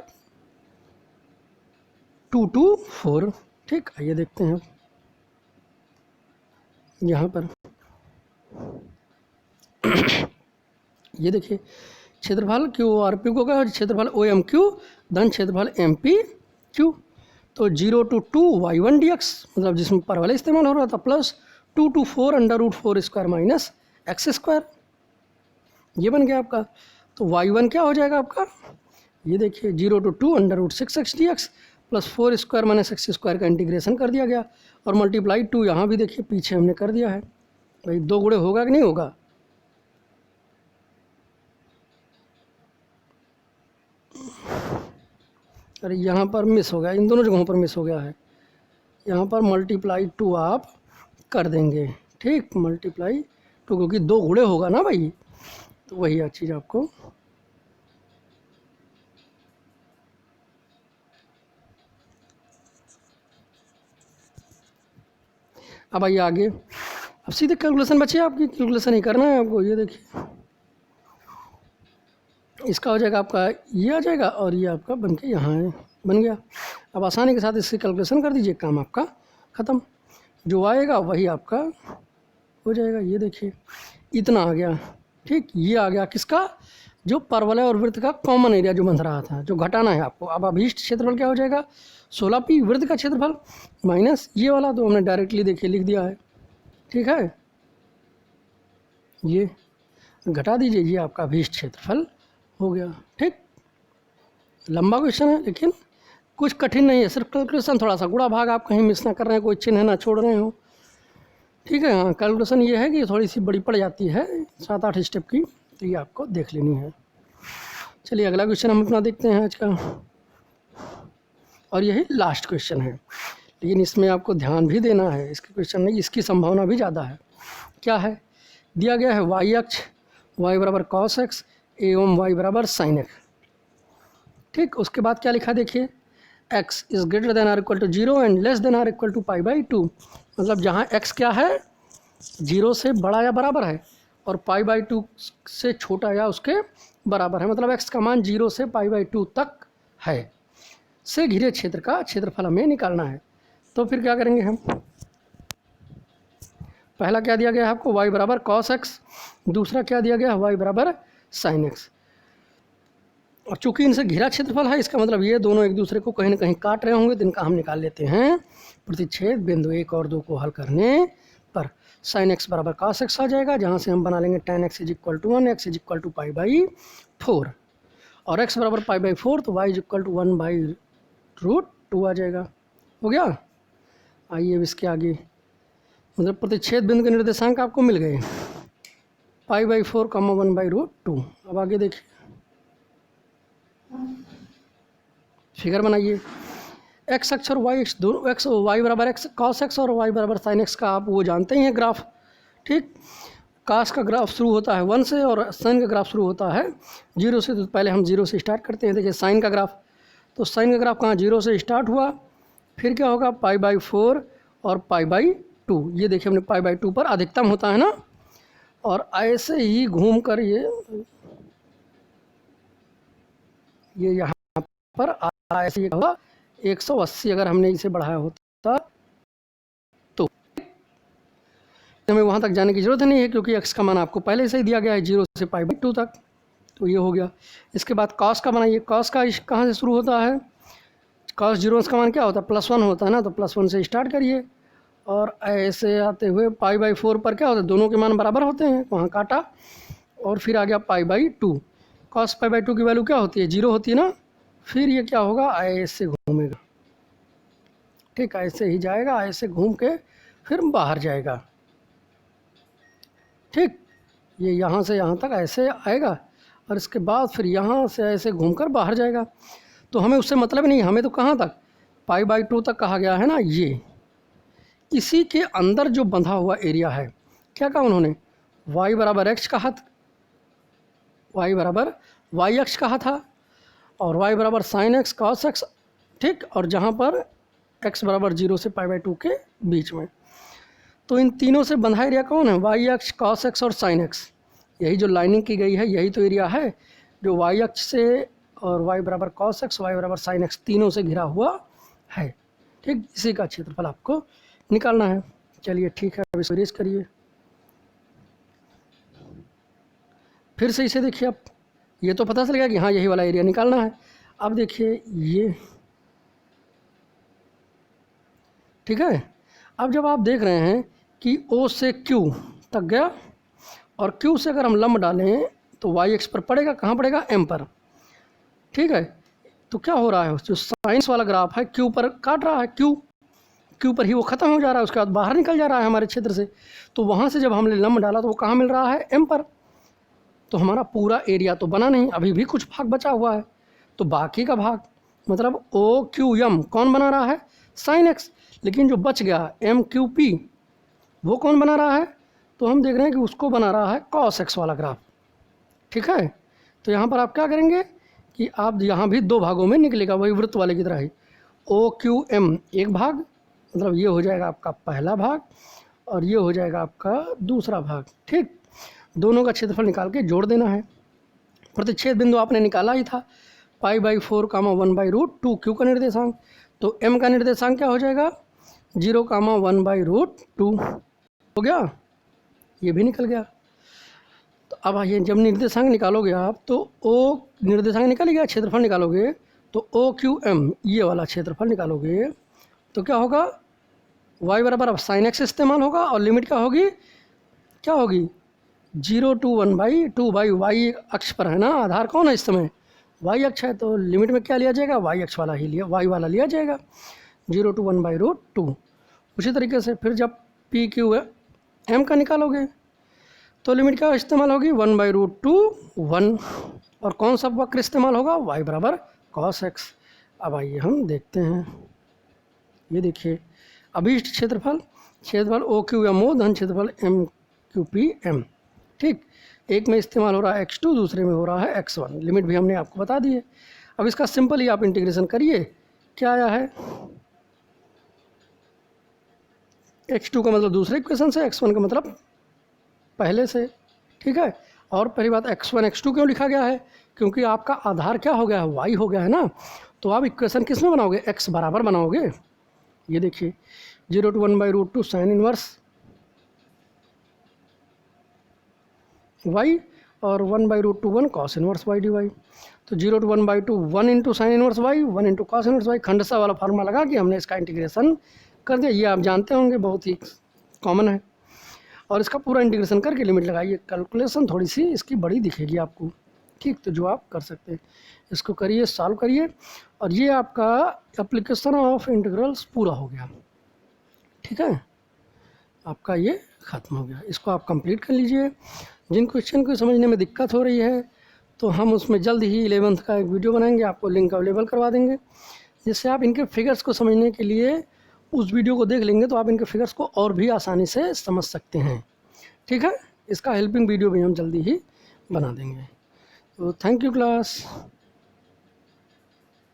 A: 2 to 4। ठीक, आइए देखते हैं यहाँ पर ये देखिए क्षेत्रफल क्यू आर पी को क्या? क्षेत्रफल ओ एम क्यू धन क्षेत्रफल एम पी क्यू। तो 0 to 2 y1 dx मतलब जिसमें परवलय इस्तेमाल हो रहा था, plus 2 to 4 √4 square minus x square, ये बन गया आपका। तो y1 क्या हो जाएगा आपका? ये देखिए 0 to 2 √6x dx plus 4 square minus x square का इंटीग्रेशन कर दिया गया और मल्टीप्लाई 2 यहाँ भी देखिए पीछे हमने कर दिया है। भाई 2 गुणे होगा कि नहीं होगा? अरे यहाँ पर मिस हो गया, इन दोनों जगहों पर मिस हो गया है। यहाँ पर मल्टीप्लाई 2 आप कर देंगे, ठीक, मल्टीप्लाई 2 क्योंकि 2 गुणे होगा ना भाई, तो वही चीज़ आपको अब आइए आगे। अब सीधे कैलकुलेशन बची, आपकी कैलकुलेशन ही करना है आपको। ये देखिए इसका हो जाएगा आपका, ये आ जाएगा और ये आपका बन के यहाँ है, बन गया। अब आसानी के साथ इसकी कैलकुलेशन कर दीजिए, काम आपका ख़त्म। जो आएगा वही आपका हो जाएगा। ये देखिए इतना आ गया, ठीक, ये आ गया किसका? जो परवलय और वृत्त का कॉमन एरिया जो बन रहा था, जो घटाना है आपको। अब अभीष्ट क्षेत्रफल क्या हो जाएगा? 16p वृत्त का क्षेत्रफल माइनस ये वाला, तो हमने डायरेक्टली देखिए लिख दिया है, ठीक है। ये घटा दीजिए, ये आपका अभीष्ट क्षेत्रफल हो गया, ठीक। लंबा क्वेश्चन है लेकिन कुछ कठिन नहीं है, सिर्फ कैलकुलेशन थोड़ा सा गुणा भाग आप कहीं मिस ना कर रहे हैं, कोई चिन्ह ना छोड़ रहे हो, ठीक है। हाँ, कैलकुलेशन ये है कि थोड़ी सी बड़ी पड़ जाती है, 7-8 स्टेप की, तो ये आपको देख लेनी है। चलिए अगला क्वेश्चन हम अपना देखते हैं आज का, और यही लास्ट क्वेश्चन है, लेकिन इसमें आपको ध्यान भी देना है। इसके क्वेश्चन में इसकी संभावना भी ज़्यादा है। क्या है दिया गया है? वाई अक्ष y बराबर कॉस एक्स एवं y बराबर साइन एक्स, ठीक। उसके बाद क्या लिखा देखिए, x is greater than or equal to 0 and less than or equal to π/2, मतलब जहाँ x क्या है 0 से बड़ा या बराबर है और π/2 से छोटा या उसके बराबर है, मतलब x का मान 0 से π/2 तक है, से घिरे क्षेत्र का क्षेत्रफल हमें निकालना है। तो फिर क्या करेंगे हम? पहला क्या दिया गया है आपको? y बराबर कॉस एक्स, दूसरा क्या दिया गया है? y बराबर साइन एक्स। और चूंकि इनसे घिरा क्षेत्रफल है, इसका मतलब ये दोनों एक दूसरे को कहीं ना कहीं काट रहे होंगे, तो इनका हम निकाल लेते हैं प्रतिच्छेद बिंदु 1 और 2 को हल करने पर। साइन एक्स बराबर कॉस एक्स आ जाएगा, जहाँ से हम बना लेंगे tan x is equal to 1, x is equal to π/4 और x बराबर π/4, तो y इज इक्वल टू 1/√2 आ जाएगा। हो गया। आइए अब इसके आगे, मतलब प्रतिच्छेद बिंदु के निर्देशांक आपको मिल गए, π/4, 1/√2। अब आगे देखिए, फिगर बनाइए। एक्स अक्ष और वाई अक्ष दोनों, एक्स वाई बराबर एक्स कॉस एक्स और वाई बराबर साइन एक्स का आप वो जानते ही हैं ग्राफ, ठीक। कॉस का ग्राफ शुरू होता है 1 से और साइन का ग्राफ शुरू होता है 0 से। तो पहले हम 0 से स्टार्ट करते हैं। देखिए साइन का ग्राफ, तो साइन का ग्राफ कहाँ 0 से स्टार्ट हुआ, फिर क्या होगा π/4 और π/2। ये देखिए हमने π/2 पर अधिकतम होता है ना, और ऐसे ही घूम कर ये यहाँ पर ऐसे ये हुआ 180। अगर हमने इसे बढ़ाया होता तो हमें वहाँ तक जाने की ज़रूरत नहीं है, क्योंकि x का मान आपको पहले से ही दिया गया है 0 से π/2 तक। तो ये हो गया। इसके बाद कॉस का बनाइए। कॉस का कहाँ से शुरू होता है? कॉस 0 का मान क्या होता है? +1 होता है ना, तो +1 से स्टार्ट करिए और ऐसे आते हुए π/4 पर क्या होता है? दोनों के मान बराबर होते हैं, वहाँ काटा और फिर आ गया π/2। कॉस π/2 की वैल्यू क्या होती है? 0 होती है ना। फिर ये क्या होगा? ऐसे घूमेगा, ठीक, ऐसे ही जाएगा, ऐसे घूम के फिर बाहर जाएगा। ठीक, ये यहाँ से यहाँ तक ऐसे आएगा और इसके बाद फिर यहाँ से ऐसे घूमकर बाहर जाएगा। तो हमें उससे मतलब नहीं, हमें तो कहाँ तक, π/2 तक कहा गया है ना। ये इसी के अंदर जो बंधा हुआ एरिया है, क्या कहा उन्होंने, y बराबर x कहा, y बराबर y अक्ष कहा था, और y बराबर sin x cos x, ठीक, और जहाँ पर x बराबर 0 से π/2 के बीच में। तो इन तीनों से बंधा एरिया कौन है, y अक्ष cos x और sin x। यही जो लाइनिंग की गई है यही तो एरिया है जो y अक्ष से और y बराबर cos x, y बराबर sin x तीनों से घिरा हुआ है। ठीक, इसी का क्षेत्रफल आपको निकालना है। चलिए ठीक है, अब इसको इरेज करिए। फिर से इसे देखिए, अब ये तो पता चल गया कि हाँ यही वाला एरिया निकालना है। अब देखिए ये, ठीक है। अब जब आप देख रहे हैं कि O से Q तक गया और Q से अगर हम लंब डालें तो y अक्ष पर पड़ेगा, कहाँ पड़ेगा, M पर। ठीक है, तो क्या हो रहा है, जो साइंस वाला ग्राफ है Q पर काट रहा है, Q पर ही वो ख़त्म हो जा रहा है, उसके बाद बाहर निकल जा रहा है हमारे क्षेत्र से। तो वहाँ से जब हमने लंब डाला तो वो कहाँ मिल रहा है, M पर। तो हमारा पूरा एरिया तो बना नहीं, अभी भी कुछ भाग बचा हुआ है। तो बाकी का भाग मतलब OQM कौन बना रहा है, sin x। लेकिन जो बच गया MQP वो कौन बना रहा है, तो हम देख रहे हैं कि उसको बना रहा है cos x वाला ग्राफ। ठीक है, तो यहाँ पर आप क्या करेंगे कि आप यहाँ भी दो भागों में निकलेगा, वही वृत्त वाले की तरह ही। OQM एक भाग, मतलब ये हो जाएगा आपका पहला भाग और ये हो जाएगा आपका दूसरा भाग। ठीक, दोनों का क्षेत्रफल निकाल के जोड़ देना है। प्रतिच्छेद बिंदु आपने निकाला ही था, π/4, 1/√2 Q का निर्देशांक। तो M का निर्देशांक क्या हो जाएगा, 0, 1/√2 हो गया, ये भी निकल गया। तो अब ये जब निर्देशांक निकालोगे आप तो O निर्देशांक निकल गया, क्षेत्रफल निकालोगे तो OQM ये वाला क्षेत्रफल निकालोगे तो क्या होगा, y बराबर अब sin x इस्तेमाल होगा और लिमिट क्या होगी, क्या होगी, 0 to 1/2 y अक्ष पर है ना, आधार कौन है इस समय, y अक्ष है, तो लिमिट में क्या लिया जाएगा, y अक्ष वाला ही लिया, y वाला लिया जाएगा, 0 to 1/√2। उसी तरीके से फिर जब PQM का निकालोगे तो लिमिट क्या इस्तेमाल होगी, 1/√2 1, और कौन सा वक्र इस्तेमाल होगा, y बराबर cos x। अब आइए हम देखते हैं, ये देखिए अभीष्ट क्षेत्रफल, क्षेत्रफल OQMO धन क्षेत्रफल MQPM। ठीक, एक में इस्तेमाल हो रहा है x2, दूसरे में हो रहा है x1। लिमिट भी हमने आपको बता दी है। अब इसका सिंपल ही आप इंटीग्रेशन करिए, क्या आया है, x2 का मतलब दूसरे इक्वेशन से, x1 का मतलब पहले से। ठीक है, और पहली बात x1 x2 क्यों लिखा गया है, क्योंकि आपका आधार क्या हो गया है, y हो गया है ना। तो आप इक्वेशन किस में बनाओगे, x बराबर बनाओगे। ये देखिए 0 to 1/√2 साइन इनवर्स y और 1/√2 1 cos इनवर्स y dy। तो 0 to 1/2 1 into sine inverse y 1 into cos inverse y। Khandsa वाला फार्मूला लगा के हमने इसका इंटीग्रेशन कर दिया, ये आप जानते होंगे, बहुत ही कॉमन है। और इसका पूरा इंटीग्रेशन करके लिमिट लगाइए। कैलकुलेशन थोड़ी सी इसकी बड़ी दिखेगी आपको, ठीक, तो जो आप कर सकते हैं इसको करिए, सॉल्व करिए, और ये आपका एप्लीकेशन ऑफ इंटीग्रल्स पूरा हो गया। ठीक है, आपका ये ख़त्म हो गया, इसको आप कंप्लीट कर लीजिए। जिन क्वेश्चन को समझने में दिक्कत हो रही है तो हम उसमें जल्द ही 11th का एक वीडियो बनाएंगे, आपको लिंक अवेलेबल करवा देंगे, जिससे आप इनके फिगर्स को समझने के लिए उस वीडियो को देख लेंगे तो आप इनके फिगर्स को और भी आसानी से समझ सकते हैं। ठीक है, इसका हेल्पिंग वीडियो भी हम जल्दी ही बना देंगे। तो थैंक यू क्लास।